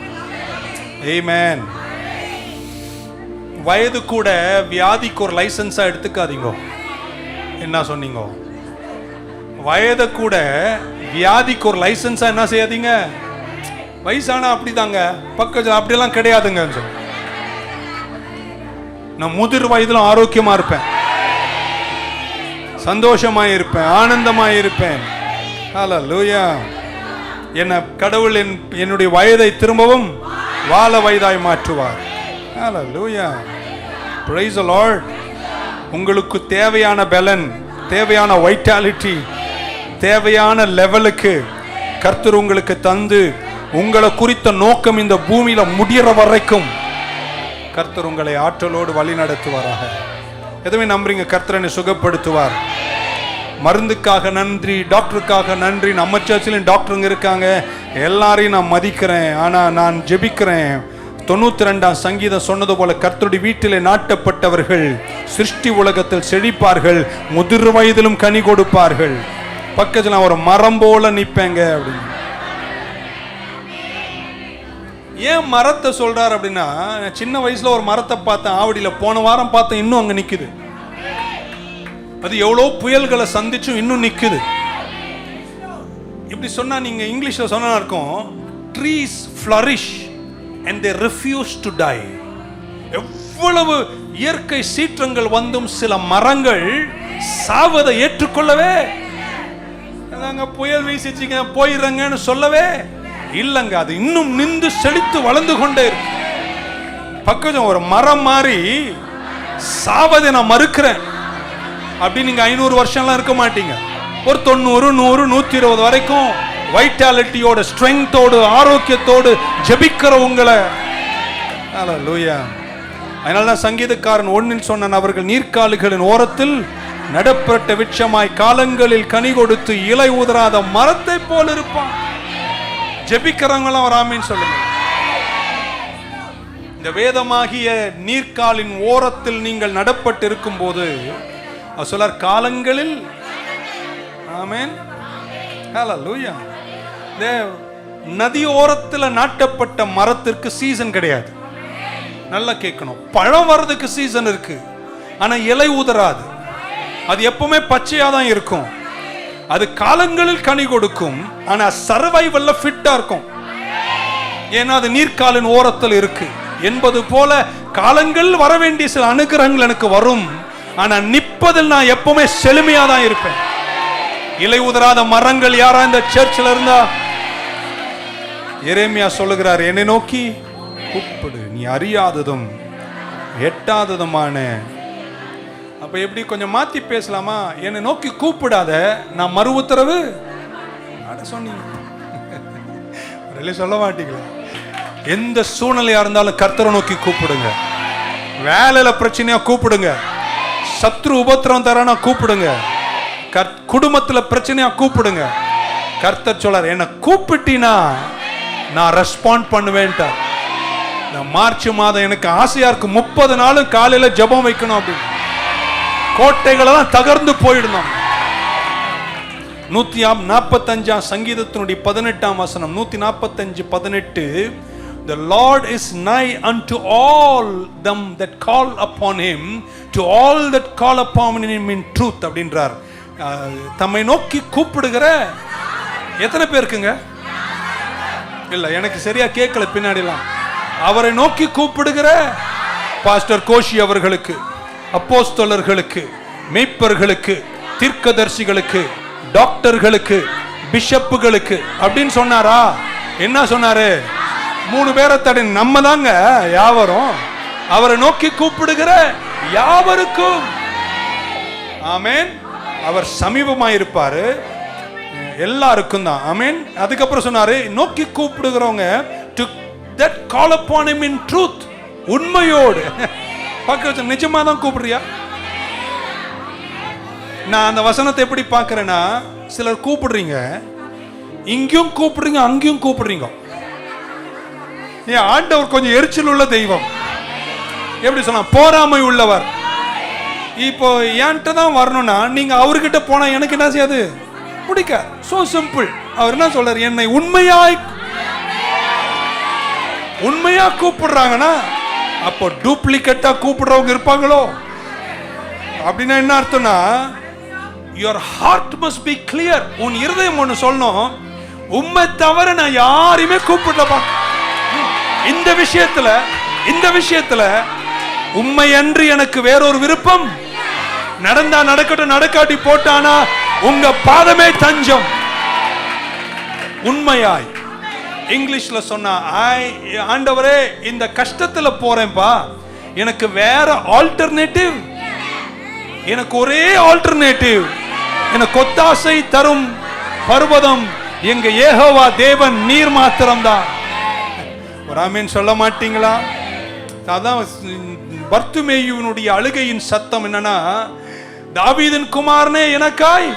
ஆமென். வயது கூட வியாதிக்கு ஒரு லைசன்ஸா எடுத்துக்காதீங்க. என்ன சொன்னீங்க? வயதை கூட வியாதிக்கு ஒரு லைசன்ஸா என்ன செய்யாதீங்க. வயசானா அப்படிதாங்க, பக்கம் அப்படியெல்லாம் கிடையாதுங்க. நான் முதிர் வயதிலும் ஆரோக்கியமா இருப்பேன், சந்தோஷமா இருப்பேன், ஆனந்தமா இருப்பேன். ஹல்லேலூயா. என்ன கடவுள் என்னுடைய வயதை திரும்பவும் வாழ வயதாய் மாற்றுவார். ஹல்லேலூயா. Praise the Lord. உங்களுக்கு தேவையான பலன், தேவையான வைட்டாலிட்டி, தேவையான லெவலுக்கு கர்த்தர் உங்களுக்கு தந்து உங்களை குறித்த நோக்கம் இந்த பூமியில முடிகிற வரைக்கும் கர்த்தர் உங்களை ஆற்றலோடு வழி நடத்துவாராக. எதுவுமே நம்புறீங்க? கர்த்தரை சுகப்படுத்துவார். மருந்துக்காக நன்றி, டாக்டருக்காக நன்றி. நம்ம சர்ச்சிலும் டாக்டருங்க இருக்காங்க, எல்லாரையும் நான் மதிக்கிறேன். ஆனால் நான் ஜெபிக்கிறேன், 92ஆம் சங்கீதம் சொன்னது போல கர்த்தருடைய வீட்டிலே நாட்டப்பட்டவர்கள் சிருஷ்டி உலகத்தில் செழிப்பார்கள், முதிர் வயதிலும் கனி கொடுப்பார்கள். பக்கத்தில் நான் ஒரு மரம் போல நிற்பேங்க அப்படின்னு. ஏன் மரத்தை சொல்றாரு அப்படின்னா, சின்ன வயசுல ஒரு மரத்தை பார்த்தேன் ஆவடியில, போன வாரம் பார்த்தேன், இன்னும் அங்க நிக்குது. அது எவ்வளோ புயல்களை சந்திச்சும் இன்னும் நிக்குது. இப்படி சொன்னா நீங்க இங்கிலீஷ்ல சொன்னா இருக்கும், trees flourish and they refuse to die. எவ்வளவு இயற்கை சீற்றங்கள் வந்தும் சில மரங்கள் சாவதை ஏற்றுக்கொள்ளவே, அதாங்க புயல் வீசிச்சிங்க போயிடுறங்கன்னு சொல்லவே இல்லைங்க. அது இன்னும் நின்று செழித்து வளர்ந்து கொண்டே இருக்கு. பக்கம் ஒரு மரம் மாதிரி சாவதை நான் மறுக்கிறேன் அப்படி நீங்க 500 வருஷம்லாம் இருக்க மாட்டீங்க. ஒரு 90, 100, 120 வரைக்கும் வைட்டாலிட்டியோட, ஸ்ட்ரெங்தோடு, ஆரோக்கியத்தோடு ஜெபிக்கிற உங்களை. ஹல்லேலூயா. அதனாலதான் சங்கீதக்காரன் 1 சொன்னான், அவர்கள் நீர்க்காலுகளின் ஓரத்தில் நடப்பட்ட விட்சமாய் காலங்களில் கனி கொடுத்து இலை உதராத மரத்தை போல் இருப்பான். ஜெபிக்கிறவங்களாம் ஒரு ஆமீன் சொல்லுங்க. இந்த வேதமாகிய நீர்க்காலின் ஓரத்தில் நீங்கள் நடப்பட்டு இருக்கும் போது சொல்லார் காலங்களில். ஆமென். ஹல்லேலூயா. நதி ஓரத்தில் நாட்டப்பட்ட மரத்திற்கு சீசன் கிடையாது. நல்லா கேட்கணும். பழம் வர்றதுக்கு சீசன் இருக்கு, ஆனா இலை உதராது. அது எப்பவுமே பச்சையா தான் இருக்கும். அது காலங்களில் கனி கொடுக்கும், ஆனா சர்வைவல்ல ஃபிட்டா இருக்கும். ஏன்னா அது நீர்க்காலின் ஓரத்தில் இருக்கு என்பது போல காலங்கள் வர வேண்டிய சில அனுகிரகங்கள் எனக்கு வரும், ஆனா நிற்பதில் நான் எப்பவுமே செழுமையா தான் இருப்பேன். இலை உதராத மரங்கள் யாரா இந்த சர்ச்சில் இருந்தா, எரேமியா சொல்லுகிறார், என்னை நோக்கி கூப்பிடு, நீ அறியாததும் எட்டாததுமான. அப்ப எப்படி கொஞ்சம் மாத்தி பேசலாமா? என்னை நோக்கி கூப்பிடாத, நான் மறு உத்தரவு சொன்னீங்க சொல்ல மாட்டீங்களா? எந்த சூழ்நிலையா இருந்தாலும் கர்த்தரை நோக்கி கூப்பிடுங்க. வேலையில பிரச்சனையா கூப்பிடுங்க, சத்ரு உபத்திரம் தரானா கூப்பிடுங்க, குடும்பத்துல பிரச்சனையா கூப்பிடுங்க. கர்த்தர் சொல்றார், என்ன கூப்பிட்டினா நான் ரெஸ்பாண்ட் பண்ணுவேன்ட்டார். மார்ச் மாதம் எனக்கு ஆசையா இருக்கு, 30 நாளும் காலையில ஜெபம் வைக்கணும் அப்படின்னு. கோட்டைகளை தான் தகர்ந்து போயிடணும். 145 சங்கீதத்தினுடைய 18 வசனம், 145:18, the Lord is nigh unto all them that call upon him, to all that call upon him in truth அப்படின்றார். தம்மை நோக்கி கூப்பிடுகிற எத்தனை பேருக்குங்க? இல்ல, எனக்கு சரியா கேட்கல பின்னாடிலாம். அவரை நோக்கி கூப்பிடுகிற பாஸ்டர் கோஷி அவர்களுக்கு, அப்போஸ்தலர்களுக்கு, மேய்ப்பர்களுக்கு, தீர்க்கதரிசிகளுக்கு, டாக்டர்களுக்கு, பிஷப்புகளுக்கு அப்படின்னு சொன்னாரா? என்ன சொன்னாரு? 3 பேரை தடை நம்ம தாங்க யாவரும். அவரை நோக்கி கூப்பிடுகிற யாவருக்கும். ஆமென். அவர் சமீபமாயிருப்பாரு, எல்லாருக்கும் தான். ஆமென். அதுக்கப்புறம் சொன்னாரு, நோக்கி கூப்பிடுகிறவங்க to that call upon him in truth, உண்மையோடு. பார்க்க நிஜமா தான் கூப்பிடுறியா? நான் அந்த வசனத்தை எப்படி பார்க்கிறேன்னா, சிலர் கூப்பிடுறீங்க, இங்கேயும் கூப்பிடுறீங்க, அங்கேயும் கூப்பிடுறீங்க. ஏன் ஆண்டவர் கொஞ்சம் எரிச்சல் உள்ள தெய்வம். எப்படி சொன்னா, போராமை உள்ளவர். இப்போ என்கிட்ட தான் வரணும்னா நீங்க அவர்கிட்ட போனா எனக்கு என்ன செய்யாது? பிடிக்க. So simple. அவர் என்ன சொல்றாரு? என்னை உண்மையா கூப்பிடுறாங்கன்னா அப்போ டூப்ளிகேட்டா கூப்பிடுறவங்க இருப்பாங்களோ? அப்படின்னா என்ன அர்த்தம்னா, your heart must be clear. உன் இருதயம் ஒன்று சொல்லணும், உம்மை தவிர நான் யாரையுமே கூப்பிடலப்பா. இந்த விஷயத்துல உண்மை அன்று எனக்கு வேறொரு விருப்பம். நடந்தா நடக்கட்டும், நடக்காட்டி போட்டானா உங்க பாதமே தஞ்சம். உண்மையாய் இங்கிலீஷ்ல சொன்னா, ஆண்டவரே இந்த கஷ்டத்துல போறேன்பா, எனக்கு வேற ஆல்டர்னேட்டிவ், எனக்கு ஒரே ஆல்டர்னேட்டிவ், எனக்கு ஒத்தாசை தரும் பர்வதம் எங்க யெகோவா தேவன் நீர் மாத்திரம்தான். ஒரு ஆமென் சொல்ல மாட்டீங்களா? அதான் பர்த்துமேயுவினுடைய அழுகையின் சத்தம் என்னன்னா, தாவீதின் குமாரனே எனக்காய்.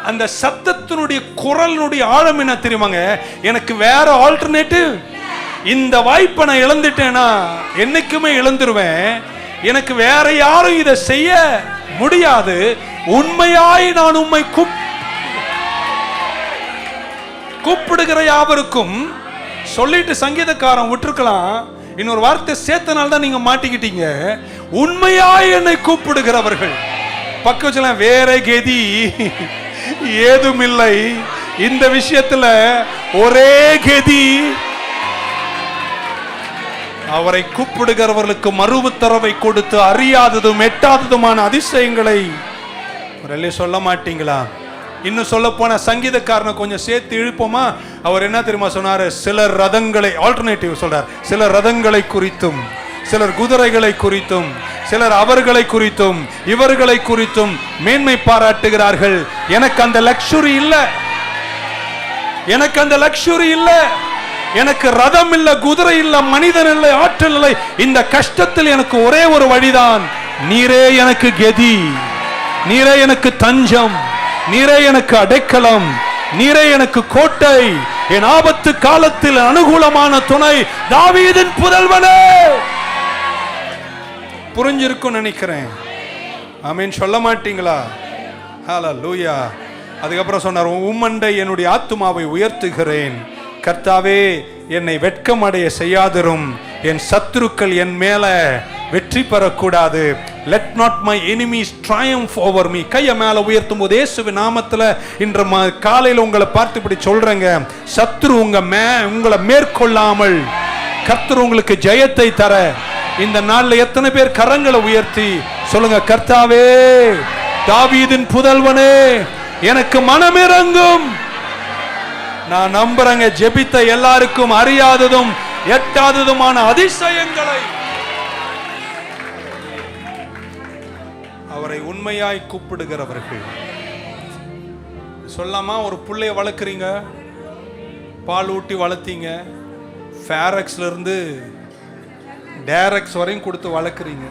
அந்த சத்தத்தினுடைய குரலினுடைய ஆழம் என்ன தெரியுமாங்க? எனக்கு வேற ஆல்டர்னேட்டிவ், இந்த வாய்ப்பை நான் இழந்துட்டேனா என்னைக்குமே இழந்துருவேன், எனக்கு வேற யாரும் இதை செய்ய முடியாது. உண்மையாய் நான் உம்மை கூப்பிடுகிற யாவருக்கும் சொல்லிட்டு சங்கீதக்காரன் விட்டுருக்கலாம். இன்னொரு வார்த்தை சேர்த்தனால தான் நீங்க மாட்டிக்கிட்டீங்க. உண்மையாய் என்னை கூப்பிடுகிறவர்கள். பக்கத்துல வேற கதி ஏதுமில்லை. இந்த விஷயத்துல ஒரே கதி, அவரை கூப்பிடுகிறவர்களுக்கு மறு உத்தரவை கொடுத்து அறியாததும் எட்டாததுமான அதிசயங்களை சொல்ல மாட்டீங்களா? இன்னும் சொல்ல போன சங்கீதக்காரனை கொஞ்சம் சேர்த்து இழுப்போமா? அவர் என்ன தெரியுமா சொன்னாரு? சிலர் ரதங்களை, ஆல்டர்னேட்டிவ் சொல்றார், சிலர் ரதங்களை குறித்தும், சிலர் குதிரைகளை குறித்தும், சிலர் அவர்களை குறித்தும் இவர்களை குறித்தும் மேன்மை பாராட்டுகிறார்கள். எனக்கு அந்த லக்ஸுரி இல்ல, எனக்கு அந்த லக்ஸுரி இல்ல. எனக்கு ரதம் இல்ல, குதிரை இல்ல, மனிதன் இல்லை, ஆற்றல் இல்லை. இந்த கஷ்டத்தில் எனக்கு ஒரே ஒரு வழிதான். நீரே எனக்கு கதி, நீரே எனக்கு தஞ்சம், நீரே எனக்கு அடைக்கலம், நீரே எனக்கு கோட்டை, என் ஆபத்து காலத்தில் அனுகூலமான துணை, தாவீதின் புதல்வனே. புரிஞ்சிருக்கும் நினைக்கிறேன். ஆமென் சொல்ல மாட்டீங்களா? ஹல்லேலூயா. அதுக்கப்புறம் சொன்னார், உம்மண்டை என்னுடைய ஆத்துமாவை உயர்த்துகிறேன். கர்த்தாவே, என்னை வெட்கம் அடைய செய்யாதிரும். என் சத்துருக்கள் என் மேல வெற்றி பெறக்கூடாது. Let not my enemies triumph over me. கையை மேல உயர்த்தும் போது இயேசுவின் நாமத்துல இன்று காலையில் உங்களை பார்த்து இப்படி சொல்றேங்க, சத்துரு உங்களை மேற்கொள்ளாமல் கர்த்தர் உங்களுக்கு ஜெயத்தை தர இந்த நாள்ல எத்தனை பேர் கரங்களை உயர்த்தி சொல்லுங்க, கர்த்தாவே, தாவீதின் புதல்வனே, எனக்கு மனமிரங்கும். நான் நம்புறேங்க, ஜெபித்த எல்லாருக்கும் அறியாததும் எட்டாததுமான அதிசயங்களை அவரை உண்மையாய் கூப்பிடுகிறவர்கள். சொல்லாமா? ஒரு பிள்ளைய வளர்க்குறீங்க, பால் ஊட்டி வளர்த்தீங்க, ஃபேரக்ஸ்ல இருந்து டேரக்ஸ் வரையும் கொடுத்து வளர்க்குறீங்க.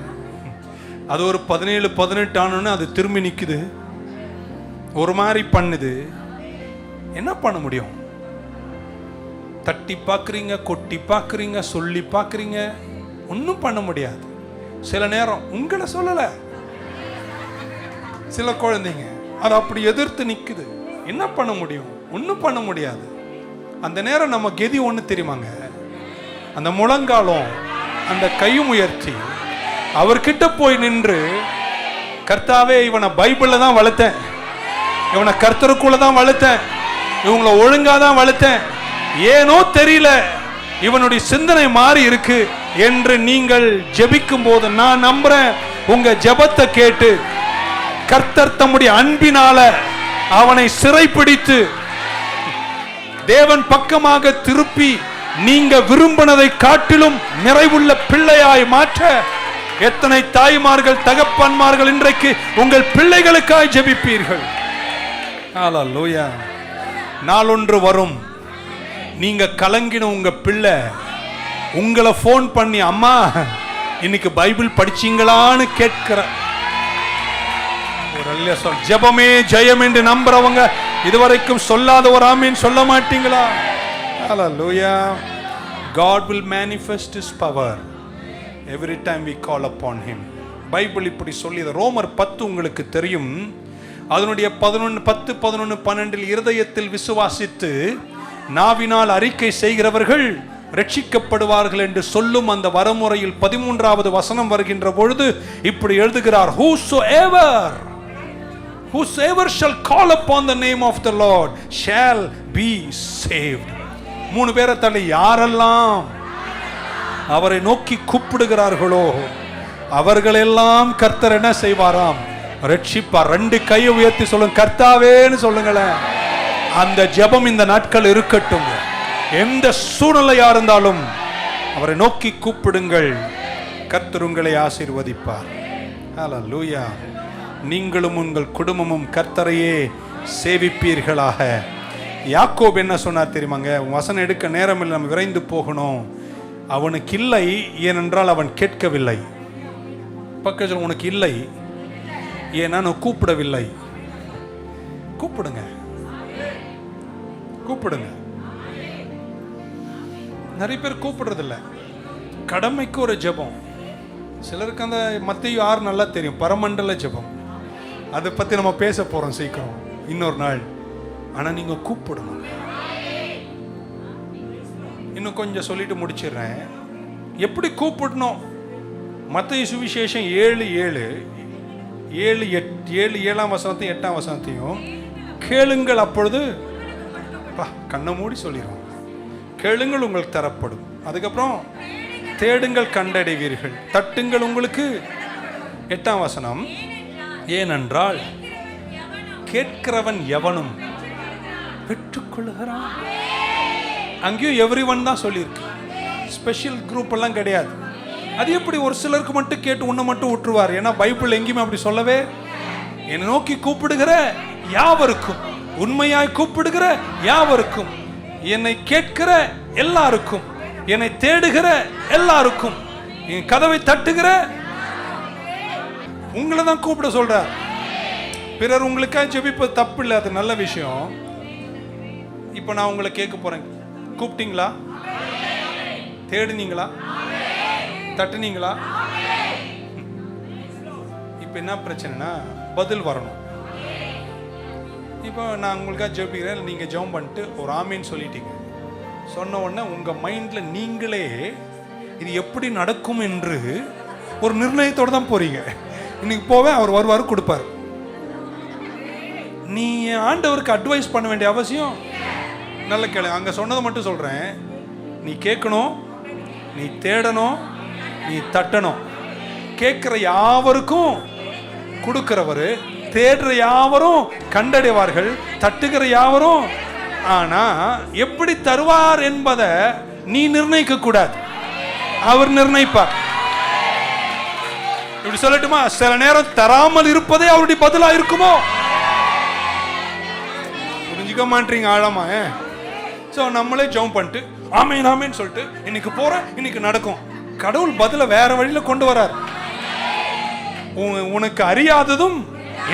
அது ஒரு 17-18 ஆனோன்னு அது திரும்பி நிக்குது, ஒரு மாதிரி பண்ணுது. என்ன பண்ண முடியும்? தட்டி பார்க்குறீங்க, கொட்டி பார்க்குறீங்க, சொல்லி பார்க்குறீங்க, ஒன்றும் பண்ண முடியாது. சில நேரம் உங்களை சொல்லலை, சில குழந்தைங்க அது அப்படி எதிர்த்து நிற்குது. என்ன பண்ண முடியும்? ஒன்றும் பண்ண முடியாது. அந்த நேரம் நம்ம கெதி ஒன்று தெரியுமாங்க, அந்த முழங்காலம், அந்த கையும் உயர்த்தி அவர்கிட்ட போய் நின்று, கர்த்தாவே, இவனை பைபிளில் தான் வளர்த்தேன், இவனை கர்த்தருக்குள்ள தான் வளர்த்தேன், இவங்களை ஒழுங்கா தான் வளர்த்தேன், ஏனோ தெரியல இவனுடைய சிந்தனை மாறி இருக்கு என்று நீங்கள் ஜெபிக்கும் போது நான் நம்புறேன், உங்க ஜெபத்தை கேட்டு கர்த்தர் தம்முடைய அன்பினால அவனை சிறைப்பிடித்து தேவன் பக்கமாக திருப்பி நீங்க விரும்பினதை காட்டிலும் நிறைவுள்ள பிள்ளையாய் மாற்ற எத்தனை தாய்மார்கள், தகப்பன்மார்கள் இன்றைக்கு உங்கள் பிள்ளைகளுக்காய் ஜெபிப்பீர்கள். ஹல்லேலூயா. நாளொன்று வரும், நீங்க கலங்கின உங்க பிள்ளை உங்களை போன் பண்ணி, அம்மா இன்னைக்கு பைபிள் படிச்சீங்களான்னு கேட்கிற ஒரு அல்ல சொல். ஜெபமே ஜெயம் என்று நம்புறவங்க இதுவரைக்கும் சொல்லாத ஒரு ஆமீன் சொல்ல மாட்டீங்களா? ஹல்லேலூயா. God will manifest his power every time we call upon him. Bible இப்படி சொல்லியது. ரோமர் 10 உங்களுக்கு தெரியும். அதனுடைய 10, 11, 12 இருதயத்தில் விசுவாசித்து நாவினால் அறிக்கை செய்கிறவர்கள் ரட்சிக்கப்படுவார்கள் என்று சொல்லும் அந்த வரமுறையில் 13வது வசனம் வருகின்ற பொழுது இப்படி எழுதுகிறார், whosoever shall call upon the name of the Lord shall be saved. 3 பேரை தள்ளி, யாரெல்லாம் அவரை நோக்கி கூப்பிடுகிறார்களோ அவர்களெல்லாம் கர்த்தர் என்ன செய்வாராம்? ரட்சிப்பார். 2 கையை உயர்த்தி சொல்லுங்க, கர்த்தாவேன்னு சொல்லுங்களேன். அந்த ஜெபம் இந்த நாட்கள் இருக்கட்டும். எந்த சூழ்நிலையா இருந்தாலும் அவரை நோக்கி கூப்பிடுங்கள், கர்த்தர் உங்களை ஆசீர்வதிப்பார். ஹல்லேலூயா. நீங்களும் உங்கள் குடும்பமும் கர்த்தரையே சேவிப்பீர்களாக. யாக்கோபு என்ன சொன்னார் தெரியுமாங்க? வசனம் எடுக்க நேரம் இல்லை, நம்ம விரைந்து போகணும். அவனுக்கு இல்லை, ஏனென்றால் அவன் கேட்கவில்லை. பக்கத்தில் உனக்கு இல்லை, ஏன்னா நான் கூப்பிடவில்லை. கூப்பிடுங்க, கூப்பிடுங்க. நிறைய பேர் கூப்பிடுறதில்ல. கடமைக்கு ஒரு ஜெபம். சிலருக்கு அந்த மத்தேயு 6 நல்லா தெரியும், பரமண்டல ஜெபம். அதை பற்றி நம்ம பேச போகிறோம் சீக்கிரம், இன்னொரு நாள். ஆனால் நீங்கள் கூப்பிடணும். இன்னும் கொஞ்சம் சொல்லிட்டு முடிச்சிடுறேன். எப்படி கூப்பிடணும்? மத்தேயு சுவிசேஷம் 7:7 வசனத்தையும் 8ஆம் வசனத்தையும் கேளுங்கள், அப்பொழுது கண்ணை மூடி சொல்லிடுவோம். கேளுங்கள் உங்களுக்கு தரப்படும். அதுக்கப்புறம் தேடுங்கள் கண்டடைவீர்கள், தட்டுங்கள் உங்களுக்கு. 8ஆம் வசனம், ஏனென்றால் கேட்கிறவன் எவனும் பெற்றுக்கொள்கிறான். அங்கேயும் எவ்ரிவன் தான் சொல்லியிருக்கு, ஸ்பெஷல் குரூப் எல்லாம் கிடையாது. அது எப்படி ஒரு சிலருக்கு மட்டும் கேட்டு உன்னை மட்டும் விட்டுருவார்? ஏன்னா பைபிள் எங்கேயுமே அப்படி சொல்லவே. என்னை நோக்கி கூப்பிடுகிற யாவருக்கும், உண்மையாய் கூப்பிடுகிற யாவருக்கும், என்னை கேட்கிற எல்லாருக்கும், என்னை தேடுகிற எல்லாருக்கும், என் கதவை தட்டுகிற உங்களை தான் கூப்பிட சொல்றார். பிறர் உங்களுக்காக ஜெபிப்பது தப்பு இல்லை, அது நல்ல விஷயம். இப்ப நான் உங்களை கேட்க போறேன், கூப்பிட்டீங்களா? தேடுனீங்களா? தட்டுனீங்களா? இப்ப என்ன பிரச்சனைனா பதில் வரணும். இப்போ நான் உங்களுக்காக ஜெபிக்கிறேன், நீங்க ஜெபம் பண்ணிட்டு ஒரு ஆமீன் சொல்லிட்டீங்க. சொன்ன உடனே உங்க மைண்ட்ல நீங்களே இது எப்படி நடக்கும் என்று ஒரு நிர்ணயத்தோட தான் போறீங்க. இன்னைக்கு போவேன், அவர் வருவார், கொடுப்பார். நீ ஆண்டவருக்கு அட்வைஸ் பண்ண வேண்டிய அவசியம் நல்ல கேளு. அங்க சொன்னதை மட்டும் சொல்றேன். நீ கேட்கணும், நீ தேடணும், நீ தட்டணும். கேட்கிற யாவருக்கும் கொடுக்கிறவரு, தேடுற யாவரும் கண்டடைவார்கள், தட்டுகிற யாவரும். ஆனா எப்படி தருவார் என்பதை நீ நிர்ணயிக்க கூடாது, அவர் நிர்ணயிப்பார். இப்படி சொல்லட்டுமா? சில நேரம் தராமல் இருப்பதே அவருடைய பதிலா இருக்குமோ? புரிஞ்சுக்க மாட்டீங்க ஆழமா. சோ நம்மளே ஜெபம் பண்ணிட்டு ஆமீன் ஆமீன் சொல்லிட்டு இன்னைக்கு போறேன், இன்னைக்கு நடக்கும். கடவுள் பதில வேற வழியில கொண்டு வரார். உனக்கு அறியாததும்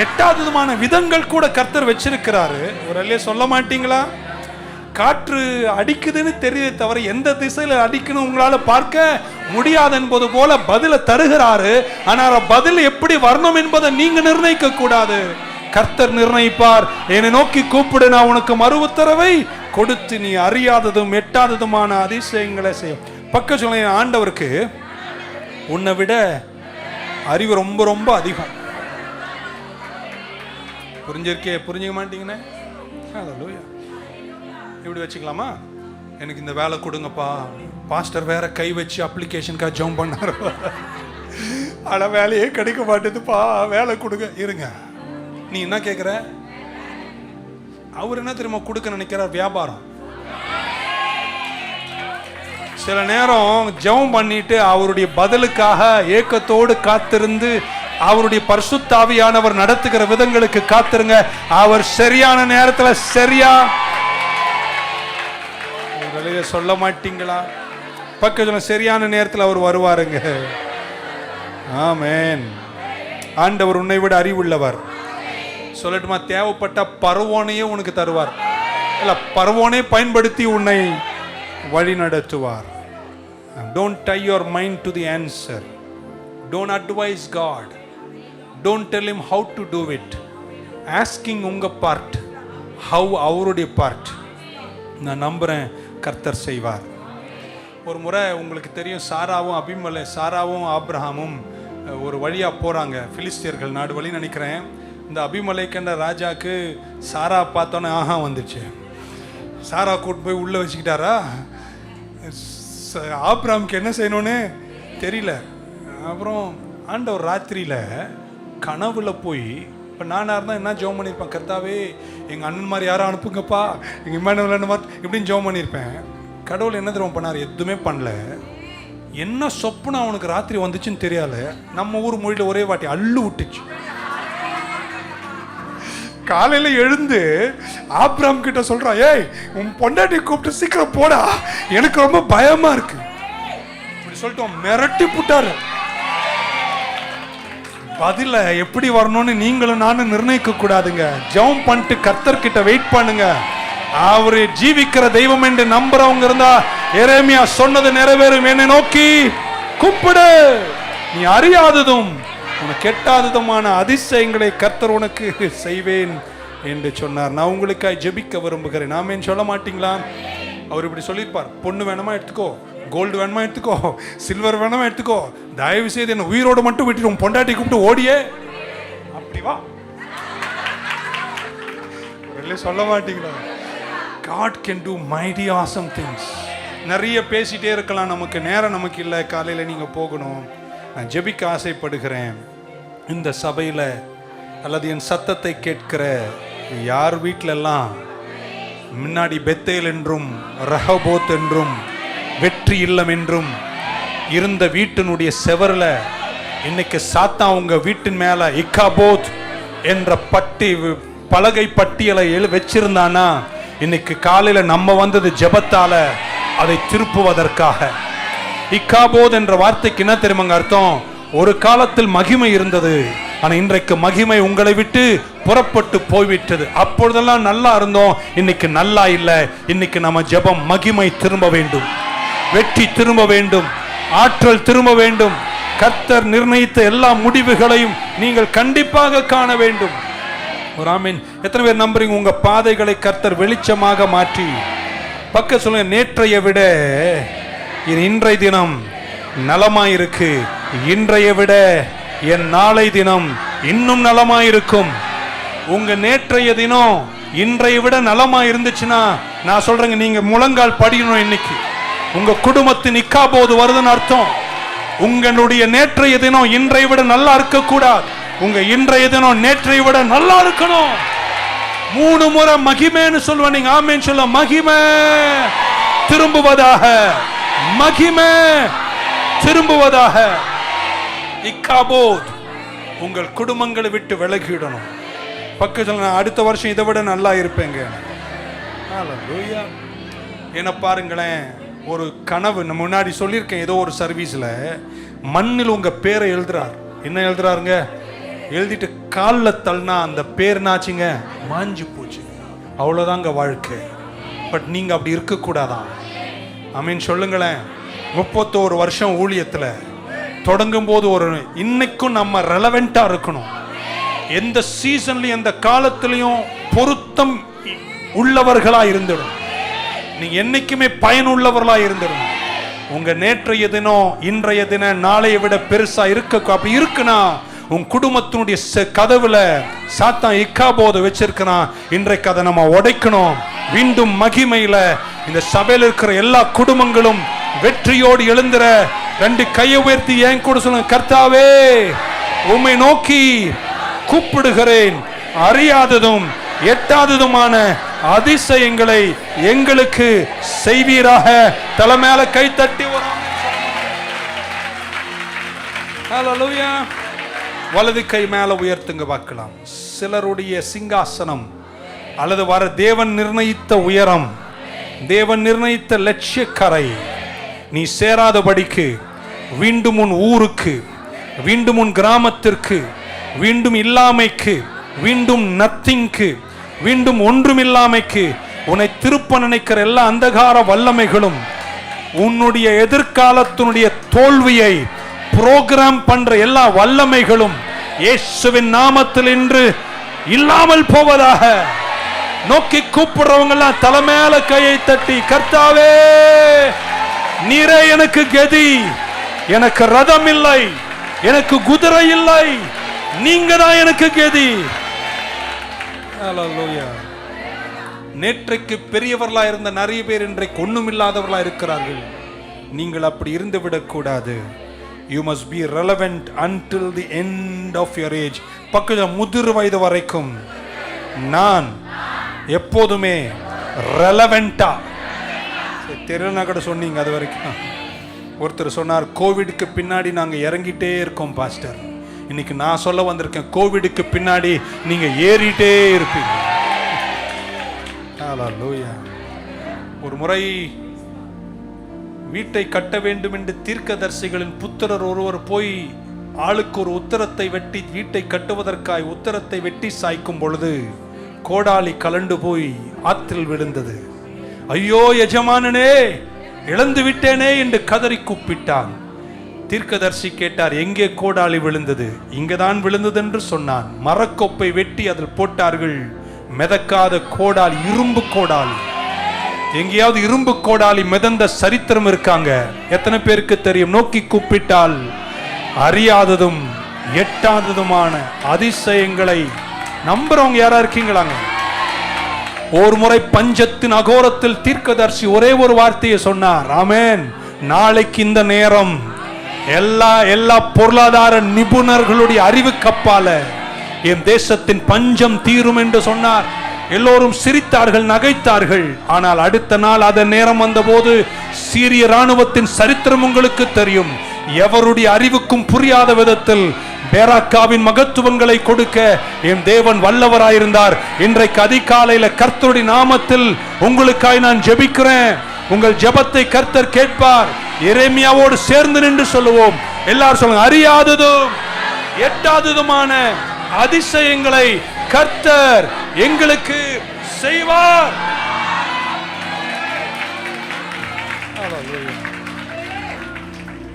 எட்டாததுமான விதங்கள் கூட கர்த்தர் வச்சிருக்கிறாரு. ஒரு அல்லே சொல்ல மாட்டீங்களா? காற்று அடிக்குதுன்னு தெரியுதே தவிர எந்த திசையில அடிக்கணும் உங்களால பார்க்க முடியாது என்பது போல பதில தருகிறாரு. ஆனால் பதில் எப்படி வரணும் என்பதை நீங்க நிர்ணயிக்க கூடாது, கர்த்தர் நிர்ணயிப்பார். என்னை நோக்கி கூப்பிடு, நான் உனக்கு மறு உத்தரவை கொடுத்து நீ அறியாததும் எட்டாததுமான அதிசயங்களை செய்யும். பக்க சொல்ல, ஆண்டவருக்கு உன்னை விட அறிவு ரொம்ப ரொம்ப அதிகம். புரிஞ்சிருக்கே? புரிஞ்சுக்க மாட்டீங்கன்னு இப்படி வச்சுக்கலாமா? எனக்கு இந்த வேலை கொடுங்கப்பா. பாஸ்டர் வேற கை வச்சு அப்ளிகேஷனுக்காக ஜம்ப் பண்ணாரு. ஆனா வேலையே கிடைக்க மாட்டேதுப்பா, வேலை கொடுங்க. இருங்க, நீ என்ன கேட்குற? அவர் என்ன தெரியுமா கொடுக்க நினைக்கிறார்? வியாபாரம். சில நேரம் ஜெபம் பண்ணிட்டு அவருடைய பதிலுக்காக ஏக்கத்தோடு காத்திருந்து அவருடைய பரிசுத்த ஆவியானவர் நடத்துகிற விதங்களுக்கு காத்திருங்க. அவர் சரியான நேரத்தில் சரியா சொல்ல மாட்டீங்களா? பக்கத்துல சரியான நேரத்தில் அவர் வருவாருங்க. ஆமென். ஆண்டவர் உன்னை விட அறிவுள்ளவர். சொல்லட்டுமா? தேவைப்பட்ட பரவோனையே உனக்கு தருவார். இல்ல, பரவோனை பயன்படுத்தி உன்னை வழி நடத்துவார். Don't tie your mind to the answer. Don't advise God. Don't tell him how to do it. Asking உங்க பார்ட், how அவருடைய பார்ட். நான் நம்புறேன் கர்த்தர் செய்வார். ஒரு முறை உங்களுக்கு தெரியும், சாராவும் ஆபிரகாமும் ஒரு வழியா போறாங்க, பிலிஸ்தியர்கள் நாடு வழி நினைக்கிறேன். இந்த அபிமலேக்கண்ட ராஜாக்கு சாரா பார்த்தோன்னே ஆஹா வந்துச்சு. சாரா கூட்டு போய் உள்ள வச்சுக்கிட்டாரா? ஆபிரகாமுக்கு என்ன செய்யணும்னு தெரியல. அப்புறம் ஆண்டவர் ராத்திரியில கனவுல போய், இப்போ நானாக இருந்தால் என்ன ஜெபம் பண்ணியிருப்பேன்? கர்த்தாவே எங்கள் அண்ணன் மாதிரி யாரும் அனுப்புங்கப்பா, எங்கள் இம்மானுவேல் மாதிரி இப்படின்னு ஜெபம் பண்ணியிருப்பேன். கடவுள் என்ன தெரியுமா பண்ணார்? எதுவுமே பண்ணல. என்ன சொப்புனா அவனுக்கு ராத்திரி வந்துச்சுன்னு தெரியாத, நம்ம ஊர் மொழியில் ஒரே வாட்டி அள்ளு விட்டுச்சு. காலையில் எழுந்து ஆபிரகாம் கிட்ட சொல்றான், ஏய் உன் பொண்டாட்டி கூப்பிட்டு சீக்கிரம் போடா, எனக்கு ரொம்ப பயமா இருக்கு இப்படி சொல்லிட்டு மிரட்டி புட்டாரு. பதில எப்படி வரணும்னு நீங்களும் நானும் நிர்ணயிக்க கூடாதுங்க. ஜெபம் பண்ணிட்டு கர்த்தர் கிட்ட வெயிட் பண்ணுங்க. அவரு ஜீவிக்கிற தெய்வம் என்று நம்புறவங்க இருந்தா எரேமியா சொன்னது நிறைவேறும். என்னை நோக்கி கூப்பிடு, நீ அறியாததும் உனக்கு எட்டாததுமான அதிசயங்களை கர்த்தர் உனக்கு செய்வேன் என்று சொன்னார். நான் உங்களுக்காக ஜெபிக்க விரும்புகிறேன். ஆமென் சொல்ல மாட்டீங்களா? அவர் இப்படி சொல்லியிருப்பார், பொண்ணு வேணுமா எடுத்துக்கோ, கோல்டு வேணுமா எடுத்துக்கோ, சில்வர் வேணுமா எடுத்துக்கோ, தயவு செய்து என்ன உயிரோடு மட்டும் விட்டுட்டு உன் பொண்டாட்டி கூப்பிட்டு ஓடியே அப்படி வா. சொல்ல மாட்டீங்களா? God can do mighty awesome things. நிறைய பேசிட்டே இருக்கலாம், நமக்கு நேரம் நமக்கு இல்லை. காலையில் நீங்கள் போகணும். நான் ஜெபிக்க ஆசைப்படுகிறேன். இந்த சபையில் அல்லது என் சத்தத்தை கேட்கிற யார் வீட்டிலெல்லாம் முன்னாடி பெத்தேல் என்றும் ரஹபோத் என்றும் வெற்றி இல்லம் என்றும் இருந்த வீட்டினுடைய செவரில் இன்னைக்கு சாத்தான் உங்க வீட்டின் மேல இக்காபோத் என்ற பலகை பட்டியலை வச்சிருந்தானா, இன்னைக்கு காலையில நம்ம வந்தது ஜெபத்தால அதை திருப்புவதற்காக. இக்காபோத் என்ற வார்த்தைக்கு என்ன தெரியுமாங்க அர்த்தம்? ஒரு காலத்தில் மகிமை இருந்தது, ஆனா இன்றைக்கு மகிமை உங்களை விட்டு புறப்பட்டு போய்விட்டது. அப்பொழுதெல்லாம் நல்லா இருந்தோம், இன்னைக்கு நல்லா இல்லை. இன்னைக்கு நம்ம ஜெபம், மகிமை திரும்ப வேண்டும், வெற்றி திரும்ப வேண்டும், ஆற்றல் திரும்ப வேண்டும். கர்த்தர் நிர்ணயித்த எல்லா முடிவுகளையும் நீங்கள் கண்டிப்பாக காண வேண்டும். ஒரு ஆமீன். எத்தனை பேர் நம்புறீங்க? உங்க பாதைகளை கர்த்தர் வெளிச்சமாக மாற்றி பக்க சொல்லுங்க, நேற்றைய விட இன்றைய தினம் நலமாயிருக்கு, இன்றைய விட என் நாளை தினம் இன்னும் நலமாயிருக்கும். உங்க நேற்றைய தினம் இன்றைய விட நலமா இருந்துச்சுன்னா நான் சொல்றேங்க, நீங்க முழங்கால் படிக்கணும். இன்னைக்கு உங்க குடும்பத்தின் இக்காபோது வருதுன்னு அர்த்தம். உங்களுடைய நேற்றைய தினம் இன்றைய விட நல்லா இருக்க கூடாது, உங்க இன்றைய தினம் நேற்றைய விட நல்லா இருக்கணும். 3 முறை மகிமைன்னு சொல்லுவேன். நீங்க ஆமென் சொல்ல. மகிமை திரும்புவதாக, மகிமை திரும்புவதாக. இக்காபோத் உங்கள் குடும்பங்களை விட்டு விலகிடணும். பக்கத்தில் நான் அடுத்த வருஷம் இதை விட நல்லா இருப்பேங்க. என்ன பாருங்களேன், ஒரு கனவு நம்ம முன்னாடி சொல்லியிருக்கேன். ஏதோ ஒரு சர்வீஸ்ல மண்ணில் உங்க பேரை எழுதுறார். என்ன எழுதுறாருங்க? எழுதிட்டு காலில் தள்ளினா அந்த பேர் நாச்சுங்க மாஞ்சு போச்சு. அவ்வளோதாங்க வாழ்க்கை. பட் நீங்க அப்படி இருக்கக்கூடாதான். ஆமீன் சொல்லுங்களேன். 31 வருஷம் ஊழியத்தில் தொடங்கும் போது ஒரு இன்னைக்கும் நம்ம ரெலவெண்டா இருக்கணும். எந்த சீசன்லயும் எந்த காலத்திலையும் பொருத்தம் உள்ளவர்களா இருந்துடும். நீங்க என்னைக்குமே பயனுள்ளவர்களா இருந்துடும். உங்க நேற்றைய தினம் இன்றைய தினம் நாளைய விட பெருசா இருக்க. அப்படி இருக்குன்னா உன் குடும்பத்தினுடைய கதவுல சாத்தான் இக்காபோது வச்சிருக்கிறான். இன்றைக்கு அதை நம்ம உடைக்கணும். மீண்டும் மகிமையில இந்த சபையில் இருக்கிற எல்லா குடும்பங்களும் வெற்றியோடு எழுந்துற 2 கையை உயர்த்தி என் கூட சொல்லுங்க, கர்த்தாவே உம்மை நோக்கி கூப்பிடுகிறேன், அறியாததும் எட்டாததுமான அதிசயங்களை எங்களுக்கு செய்வீராக. தலைமையில கை தட்டி ஹல்லேலூயா. வலது கை மேல உயர்த்துங்க பார்க்கலாம். சிலருடைய சிங்காசனம் அல்லது வர தேவன் நிர்ணயித்த உயரம், தேவன் நிர்ணயித்த லட்சியக்கரை நீ சேராதபடிக்கு மீண்டும் உன் ஊருக்கு, மீண்டும் உன் கிராமத்திற்கு, மீண்டும் இல்லாமைக்கு, மீண்டும் நத்திங்க்கு, மீண்டும் ஒன்றுமில்லாமைக்கு உன்னை திருப்ப நினைக்கிற எல்லா அந்தகார வல்லமைகளும், உன்னுடைய எதிர்காலத்தினுடைய தோல்வியை புரோகிராம் பண்ற எல்லா வல்லமைகளும் இயேசுவின் நாமத்தில் இன்று இல்லாமல் போவதாக. நோக்கி கூப்பிடுறவங்க எல்லாம் தலைமையில கையை தட்டி, கர்த்தாவே நீரே எனக்கு கதி, எனக்கு ரதம் இல்லை, எனக்கு குதிரை இல்லை, நீங்க தான் எனக்கு கதி. ஹல்லேலூயா. நேற்றைக்கு பெரியவர்களா இருந்த நிறைய பேர் இன்றைக்கு ஒண்ணும் இல்லாதவர்களா இருக்கிறார்கள். நீங்கள் அப்படி இருந்து விடக்கூடாது. You must be relevant until the end of your age. பக்கத்தில் முதிர் வயது வரைக்கும் நான் எப்போதுமே ரெலவெண்டா. தெரியலனா கூட சொன்னீங்க. அது வரைக்கும் ஒருத்தர் சொன்னார், கோவிடுக்கு பின்னாடி நாங்க இறங்கிட்டே இருக்கோம் பாஸ்டர். இன்னைக்கு நான் சொல்ல வந்திருக்கேன், கோவிடுக்கு பின்னாடி நீங்க ஏறிட்டே இருப்பீங்க. ஹல்லேலூயா. ஒரு முறை வீட்டை கட்ட வேண்டும் என்று தீர்க்கதரிசிகளின் புத்திரர் ஒருவர் போய் ஆளுக்கு ஒரு உத்தரத்தை வெட்டி வீட்டை கட்டுவதற்காய் உத்தரத்தை வெட்டி சாய்க்கும் பொழுது கோடாலி கலண்டு போய் ஆற்றில் விழுந்தது. ஐயோ எஜமானனே, இழந்து விட்டேனே என்று கதறி கூப்பிட்டான். தீர்க்கதரிசி கேட்டார், எங்கே கோடாலி விழுந்தது? இங்கதான் விழுந்தது என்று சொன்னான். மரக்கொப்பை வெட்டி அதில் போட்டார்கள். மிதக்காத கோடாலி, இரும்பு கோடாலி. எங்கேயாவது இரும்பு கோடாலி மிதந்த சரித்திரம் இருக்காங்க? எத்தனை பேருக்கு தெரியும்? நோக்கி கூப்பிட்டால் அறியாததும் எட்டாததுமான அதிசயங்களை நம்புறவங்க யாரா இருக்கீங்களாங்க? ஒரு முறை பஞ்சத்தின் அகோரத்தில் தீர்க்கதரிசி ஒரே ஒரு வார்த்தையை சொன்னார், ஆமென், நாளைக்கு இந்த நேரம் எல்லா பொருளாதார நிபுணர்களுடைய அறிவு கப்பால என் தேசத்தின் பஞ்சம் தீரும் என்று சொன்னார். எல்லோரும் சிரித்தார்கள், நகைத்தார்கள். ஆனால் அடுத்த நாள் அதன் நேரம் வந்தபோது சீரிய ராணுவத்தின் சரித்திரம் உங்களுக்கு தெரியும். எவருடைய அறிவுக்கும் புரியாத விதத்தில் பேராக்காவின் மகத்துவங்களை கொடுக்க என் தேவன் வல்லவராயிருந்தார். இன்றைக்கு அதிகாலையில கர்த்தருடைய நாமத்தில் உங்களுக்காய் நான் ஜெபிக்கிறேன். உங்கள் ஜெபத்தை கர்த்தர் கேட்பார். எரேமியாவோடு சேர்ந்து நின்று சொல்லுவோம். எல்லாரும் சொல்லுங்க, அறியாததும் எட்டாததுமான அதிசயங்களை கர்த்தர் எங்களுக்கு செய்வார்.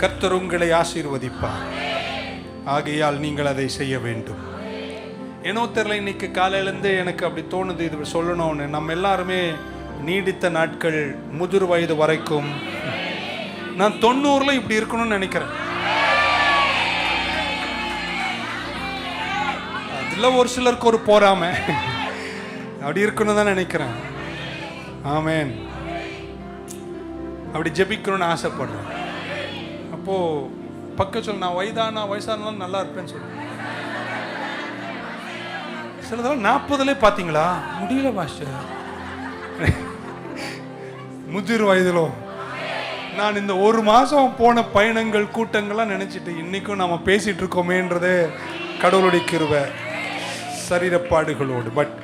கர்த்தர் உங்களை ஆசீர்வதிப்பார். ஆகையால் நீங்கள் அதை செய்ய வேண்டும். ஏனோ தெரியல, இன்னைக்கு காலையிலேருந்து எனக்கு அப்படி தோணுது இது சொல்லணும்னு. நம்ம எல்லாருமே நீடித்த நாட்கள், முதிர் வயது வரைக்கும், நான் 90ல இப்படி இருக்கணும்னு நினைக்கிறேன். அதுல ஒரு சிலருக்கு ஒரு போறாம அப்படி இருக்கணும் தான் நினைக்கிறேன். ஆமென். அப்படி ஜெபிக்கணும்னு ஆசைப்படுறேன். அப்போ பக்கம் சொல்ல, நான் வயசானாலும் நல்லா இருப்பேன்னு சொல்லுவேன். சிலதெல்லாம் 40லே பார்த்தீங்களா, முடியல பாஸ்டர். முதிர் வயதிலோ நான் இந்த ஒரு மாதம் போன பயணங்கள் கூட்டங்கள்லாம் நினச்சிட்டு இன்னைக்கும் நம்ம பேசிட்டு இருக்கோமேன்றதே கடவுளுடைய கிருபை, சரீரப்பாடுகளோடு. பட்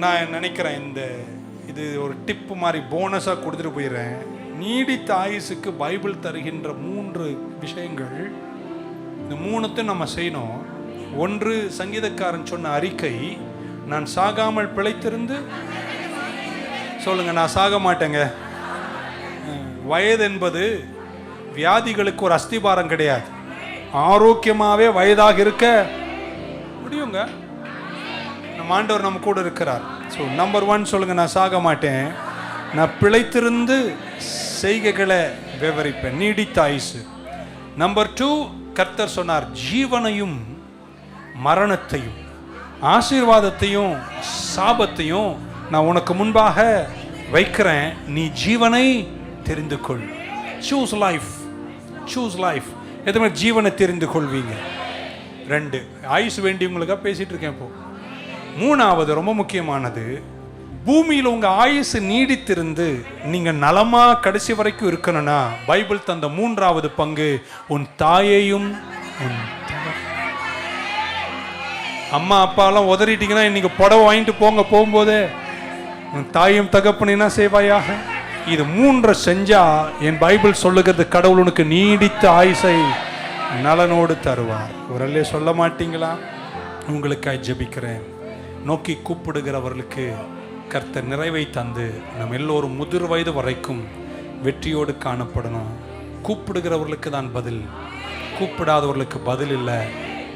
நான் நினைக்கிறேன் இது ஒரு டிப்பு மாதிரி போனஸாக கொடுத்துட்டு போயிடுறேன். நீடித்த ஆயுசுக்கு பைபிள் தருகின்ற 3 விஷயங்கள். இந்த 3த்தையும் நம்ம செய்யணும். ஒன்று, சங்கீதக்காரன் சொன்ன அறிக்கை, நான் சாகாமல் பிழைத்திருந்து, சொல்லுங்க, நான் சாக மாட்டேங்க. வயது என்பது வியாதிகளுக்கு ஒரு அஸ்திபாரம் கிடையாது. ஆரோக்கியமாகவே வயதாக இருக்க முடியுங்க. நம்ம ஆண்டவர் நம்ம கூட இருக்கிறார். ஸோ நம்பர் 1 சொல்லுங்க, நான் சாக மாட்டேன், நான் பிழைத்திருந்து செய்கைகளை விவரிப்பேன், நீடித்த ஆயுசு. நம்பர் 2, கர்த்தர் சொன்னார், ஜீவனையும் மரணத்தையும் ஆசீர்வாதத்தையும் சாபத்தையும் நான் உனக்கு முன்பாக வைக்கிறேன், நீ ஜீவனை தெரிந்து கொள். Choose life, choose life. எதுவுமே ஜீவனை தெரிந்து கொள்வீங்க. 2, ஆயுசு வேண்டியவங்களுக்காக பேசிட்டு இருக்கேன். இப்போ 3வது ரொம்ப முக்கியமானது, பூமியில் உங்க ஆயுசு நீடித்திருந்து நீங்க நலமா கடைசி வரைக்கும் இருக்கணும்னா பைபிள் தந்த 3வது பங்கு, உன் தாயையும் உன் அம்மா அப்பாலாம் உதறிட்டீங்கன்னா இன்னைக்கு புடவை வாங்கிட்டு போங்க, போகும்போதே உன் தாயும் தகப்பனா செய்வாயாக. இது 3 செஞ்சா என் பைபிள் சொல்லுகிறது, கடவுள் உனக்கு நீடித்த ஆயுசை நலனோடு தருவார். ஒரல்லே சொல்ல மாட்டீங்களா? உங்களுக்காய் ஜெபிக்கிறேன். நோக்கி கூப்பிடுகிறவர்களுக்கு கர்த்தர் நிறைவை தந்து நம்ம எல்லோரும் முதிர் வயது வரைக்கும் வெற்றியோடு காணப்படணும். கூப்பிடுகிறவர்களுக்கு தான் பதில், கூப்பிடாதவர்களுக்கு பதில் இல்லை.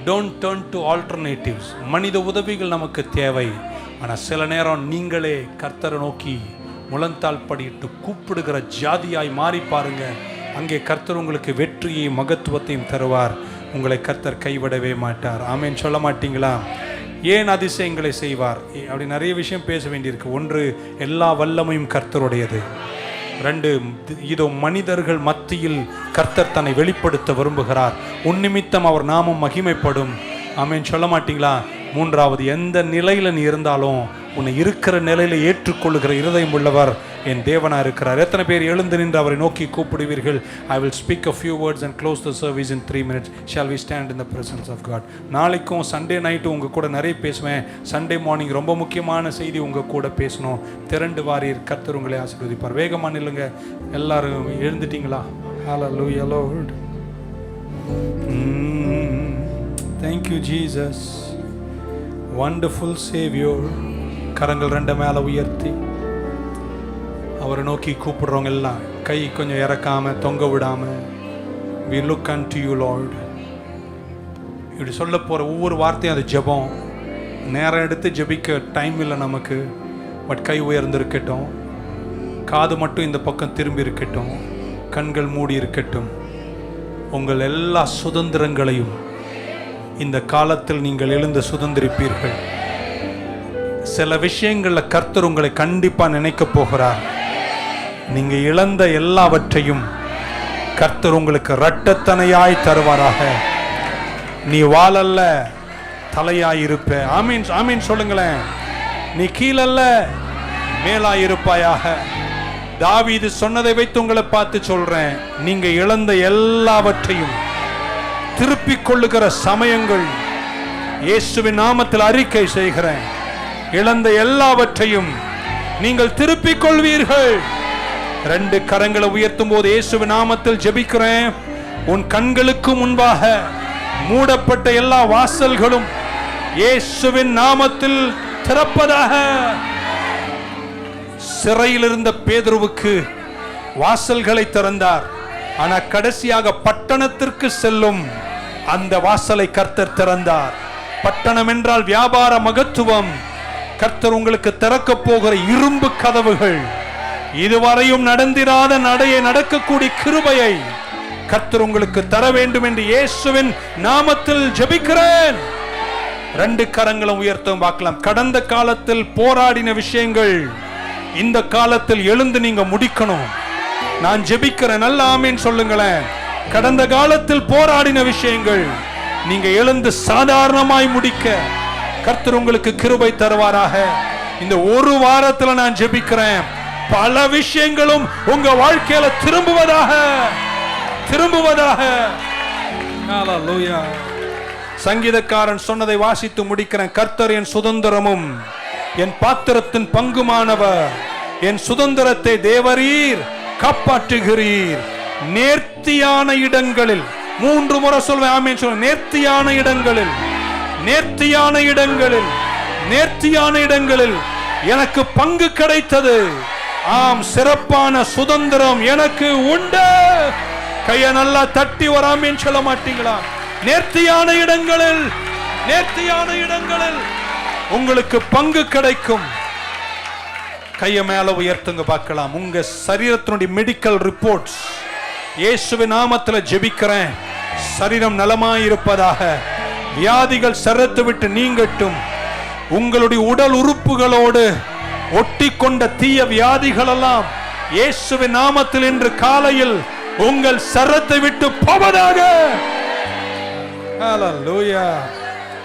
Don't turn to alternatives. மனித உதவிகள் நமக்கு தேவை. ஆனால் சில நேரம் நீங்களே கர்த்தரை நோக்கி முழந்தாள் படியிட்டு கூப்பிடுகிற ஜாதியாய் மாறி பாருங்க. அங்கே கர்த்தர் உங்களுக்கு வெற்றியை மகத்துவத்தையும் தருவார். உங்களை கர்த்தர் கைவிடவே மாட்டார். ஆமேன் சொல்ல மாட்டீங்களா? ஏன் அதிசயங்களை செய்வார்? அப்படி நிறைய விஷயம் பேச வேண்டியிருக்கு. 1, எல்லா வல்லமையும் கர்த்தருடையது. 2, இதோ மனிதர்கள் மத்தியில் கர்த்தர் தன்னை வெளிப்படுத்த விரும்புகிறார். உன் நிமித்தம் அவர் நாமம் மகிமைப்படும். ஆமேன் சொல்ல மாட்டீங்களா? 3வது, எந்த நிலையில நீ இருந்தாலும் உன்னை இருக்கிற நிலையில ஏற்றுக்கொள்ளுகிற இருதயம் உள்ளவர் என் தேவனா இருக்கிறார். எத்தனை பேர் எழுந்து நின்று அவரை நோக்கி கூப்பிடுவீர்கள்? I will speak a few words and close the service in 3 minutes. Shall we stand in the presence of God? நாளைக்கும் சண்டே நைட்டு உங்க கூட நிறைய பேசுவேன். சண்டே மார்னிங் ரொம்ப முக்கியமான செய்தி உங்க கூட பேசணும். திரண்டு வாரீர், கர்த்தர் உங்களை ஆசீர்வதிப்பார். வேகமா நில்லுங்க. எல்லாரும் எழுந்துட்டீங்களா? Hallelujah Lord. Thank you Jesus. Wonderful Savior. கரங்கள் 2 மேலே உயர்த்தி அவரை நோக்கி கூப்பிடுறவங்க எல்லாம் கை கொஞ்சம் இறக்காம தொங்க விடாம, we look unto you Lord. இப்படி சொல்ல போற ஒவ்வொரு வார்த்தையும் அது ஜெபம். நேரம் எடுத்து ஜெபிக்க டைம் இல்லை நமக்கு. பட் கை உயர்ந்திருக்கட்டும். காது மட்டும் இந்த பக்கம் திரும்பி இருக்கட்டும், கண்கள் மூடி இருக்கட்டும். உங்கள் எல்லா சுதந்திரங்களையும் இந்த காலத்தில் நீங்கள் எழுந்து சுதந்திரிப்பீர்கள். சில விஷயங்களில் கர்த்தர் உங்களை கண்டிப்பா நினைக்க போகிறார். நீங்க இழந்த எல்லாவற்றையும் கர்த்தர் உங்களுக்கு இரட்டத்தனையாய் தருவாராக. நீ வாளல்ல, தலையாயிருப்ப. ஆமீன், ஆமீன் சொல்லுங்களேன். நீ கீழல்ல, மேலாயிருப்பாயாக. தாவீது சொன்னதை வைத்து உங்களை பார்த்து சொல்றேன், நீங்க இழந்த எல்லாவற்றையும் திருப்பிக் கொள்ளுகிற சமயங்கள் இயேசுவின் நாமத்தில் அறிக்கை செய்கிறேன். இழந்த எல்லாவற்றையும் நீங்கள் திருப்பிக் கொள்வீர்கள். 2 கரங்களை உயர்த்தும் போது இயேசுவின் நாமத்தில் ஜெபிக்கிறேன். உன் கண்களுக்கு முன்பாக மூடப்பட்ட எல்லா வாசல்களும் இயேசுவின் நாமத்தில் திறப்பதாக. சிறையில் இருந்த பேதுருவுக்கு வாசல்களை திறந்தார். ஆனா கடைசியாக பட்டணத்திற்கு செல்லும் அந்த வாசலை கர்த்தர் திறந்தார். பட்டணம் என்றால் வியாபார மகத்துவம். கர்த்தர் உங்களுக்கு திறக்க போகிற இரும்பு கதவுகள், இதுவரையும் நடந்திராத நடையை நடக்கக்கூடிய கிருபையை கர்த்தர் உங்களுக்கு தர வேண்டும் என்று இயேசுவின் நாமத்தில் ஜெபிக்கிறேன். 2 கரங்களும் உயர்த்தும் பார்க்கலாம். கடந்த காலத்தில் போராடின விஷயங்கள் இந்த காலத்தில் எழுந்து நீங்க முடிக்கணும். நான் ஜெபிக்கிறேன். நல்ல ஆமீன் சொல்லுங்களேன். கடந்த காலத்தில் போராடின விஷயங்கள் நீங்க எழுந்து சாதாரணமாய் முடிக்க கர்த்தர் உங்களுக்கு கிருபை தருவாராக. இந்த 1 வாரத்தில் நான் ஜெபிக்கிறேன், பல விஷயங்களும் உங்க வாழ்க்கையில திரும்புவதாக. ஹல்லேலூயா. சங்கீதக்காரன் சொன்னதை வாசித்து முடிக்கிறேன். கர்த்தர் என் சுதந்திரமும் என் பாத்திரத்தின் பங்குமானவர். என் சுதந்திரத்தை தேவரீர் காப்பாற்றுகிறீர். நேர்த்தியான இடங்களில், 3 முறை சொல்வேன், ஆமென் சொல்லுங்க. நேர்த்தியான இடங்களில், நேர்த்தியான இடங்களில், நேர்த்தியான இடங்களில் எனக்கு பங்கு கிடைத்தது. ஆம், சிறப்பான சுதந்திரம் எனக்கு உண்டு. கைய நல்லா தட்டி வராமேன்னு சொல்ல மாட்டீங்களா? நேர்த்தியான இடங்களில், நேர்த்தியான இடங்களில் உங்களுக்கு பங்கு கிடைக்கும். கைய மேல உயர்த்துங்க பார்க்கலாம். உங்க சரீரத்தினுடைய மெடிக்கல் ரிப்போர்ட்ஸ் இயேசுவின் நாமத்தில் ஜெபிக்கிறேன். சரீரம் நலமாயிருப்பதாக. வியாதிகள் சரத்து விட்டு நீங்கட்டும். உங்களுடைய உடல் உறுப்புகளோடு ஒட்டி கொண்ட தீய வியாதிகள் எல்லாம் இயேசுவின் நாமத்தில் இன்று காலையில் உங்கள் சரத்தை விட்டு போவதாக. ஹல்லேலூயா.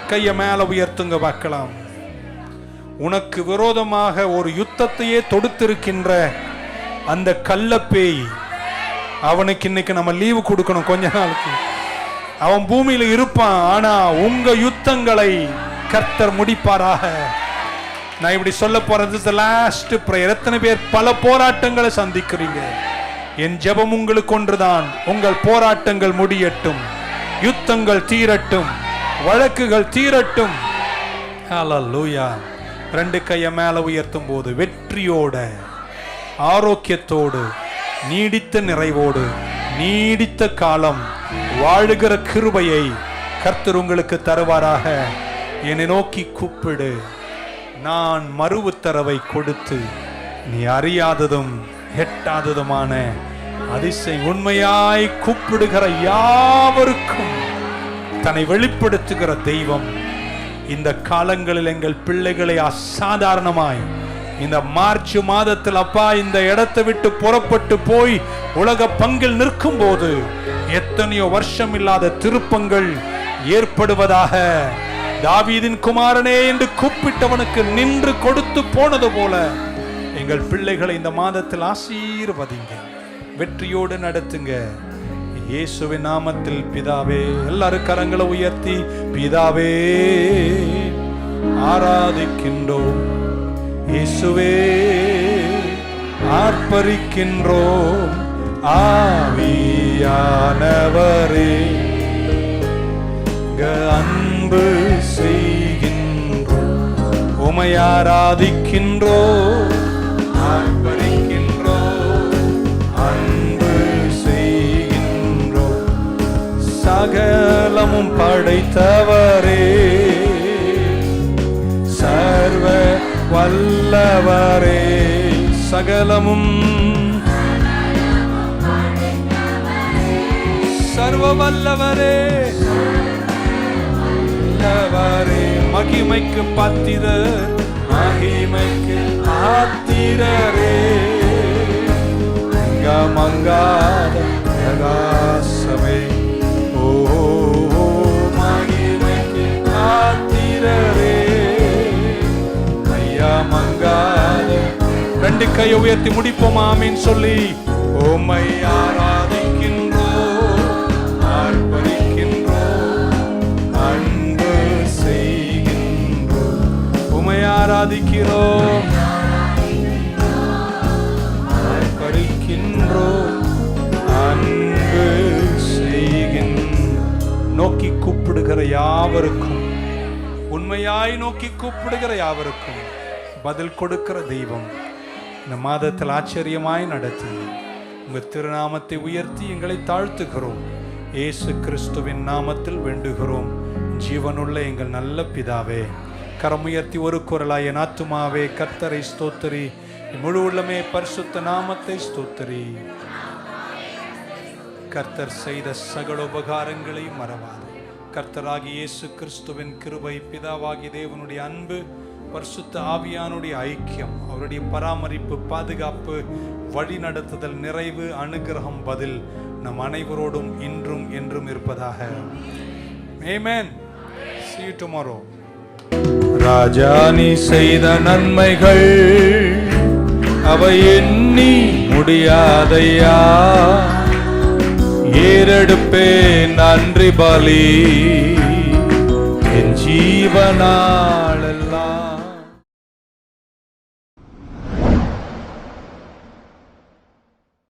கைய மேல உயர்த்துங்க பார்க்கலாம். உனக்கு விரோதமாக ஒரு யுத்தத்தையே தொடுத்திருக்கின்ற அந்த கள்ளப்பேய், அவனுக்கு இன்னைக்கு நம்ம லீவு கொடுக்கணும். கொஞ்ச நாளுக்கு அவன் பூமியில இருப்பான். ஆனா உங்க யுத்தங்களை கர்த்தர் முடிப்பாராக. நான் இப்படி சொல்ல போறது லாஸ்ட் பிரேயர். எத்தனை பேர் பல போராட்டங்களை சந்திக்கிறீங்க? என் ஜெபம் உங்களுக்கு ஒன்றுதான், உங்கள் போராட்டங்கள் முடியட்டும், யுத்தங்கள் தீரட்டும், வழக்குகள் தீரட்டும். ஹல்லேலூயா. 2 கைய மேல உயர்த்தும் போது வெற்றியோட, ஆரோக்கியத்தோடு, நீடித்த நிறைவோடு, நீடித்த காலம் வாழுகிற கிருபையை கர்த்தர் உங்களுக்கு தருவாராக. என்னை நோக்கி கூப்பிடு, நான் மறு உத்தரவை கொடுத்து நீ அறியாததும் எட்டாததுமான அதிசயம் உண்மையாய் கூப்பிடுகிற யாவருக்கும் தன்னை வெளிப்படுத்துகிற தெய்வம். இந்த காலங்களில் எங்கள் பிள்ளைகளை அசாதாரணமாய் இந்த மார்ச் மாதத்தில் அப்பா இந்த இடத்தை விட்டு புறப்பட்டு போய் உலக பங்கில் நிற்கும் போது எத்தனையோ வருஷம் இல்லாத திருப்பங்கள் ஏற்படுவதாக. தாவீதின் குமாரனே என்று கூப்பிட்டவனுக்கு நின்று கொடுத்து போனது போல எங்கள் பிள்ளைகளை இந்த மாதத்தில் ஆசீர்வதிங்க, வெற்றியோடு நடத்துங்க. இயேசுவின் நாமத்தில் பிதாவே. எல்லாரும் கரங்களை உயர்த்தி பிதாவே ஆராதிக்கின்றோம், இயேசுவே ஆர்ப்பரிக்கின்றோம், ஆவியானவரே அன்பு செய்கின்றோம், உமை ஆராதிக்கின்றோம், ஆர்ப்பரிக்கின்றோம், அன்பு செய்கின்றோம். சகலமும் படைத்தவரே, சர்வ வல்லவரே, சகலமும் சர்வ வல்லவரே, மகிமைக்கு பாத்திரர், மகிமைக்கு பாத்திரரே, மங்காத பிரகாசமே, ஓ மகிமைக்கு பாத்திரரே, ஐயா மங்காத. ரெண்டு கையை உயர்த்தி முடிப்போம் ஆமீன் சொல்லி. ஓமை ஆராதிக்கின்றோம், ஆர்ப்பரிக்கின்றோம், அன்பு செய்கின்றோம். உமை ஆராதிக்கிறோம், ஆர்ப்பரிக்கின்றோம், அன்பு செய்கின்றோம். நோக்கி கூப்பிடுகிற யாவருக்கும், உண்மையாய் நோக்கி கூப்பிடுகிற யாவருக்கும் பதில் கொடுக்கிற தெய்வம் இந்த மாதத்தில் ஆச்சரியமாய் நடத்தி உங்கள் திருநாமத்தை உயர்த்தி எங்களை தாழ்த்துகிறோம். இயேசு கிறிஸ்துவின் நாமத்தில் வேண்டுகிறோம் ஜீவனுள்ள எங்கள் நல்ல பிதாவே. கரமுயர்த்தி ஒரு குரலாய் என் ஆத்துமாவே கர்த்தரை ஸ்தோத்திரி, முழு உள்ளமே பரிசுத்த நாமத்தை ஸ்தோத்திரி. கர்த்தர் செய்த சகல உபகாரங்களை மறவாது. கர்த்தராகி இயேசு கிறிஸ்துவின் கிருபை, பிதாவாகி தேவனுடைய அன்பு, பரிசுத்த ஆவியானுடைய ஐக்கியம், அவருடைய பராமரிப்பு, பாதுகாப்பு, வழி நடத்துதல், நிறைவு, அனுகிரகம், பதில் நம் அனைவரோடும் இன்றும் என்றும் இருப்பதாக. ஆமென். See you tomorrow. ராஜா நீ செய்த நன்மைகள் அவை எண்ணி முடியாதையா, ஏறெடுப்பே நன்றி பலி என் ஜீவனாளெல்லாம்.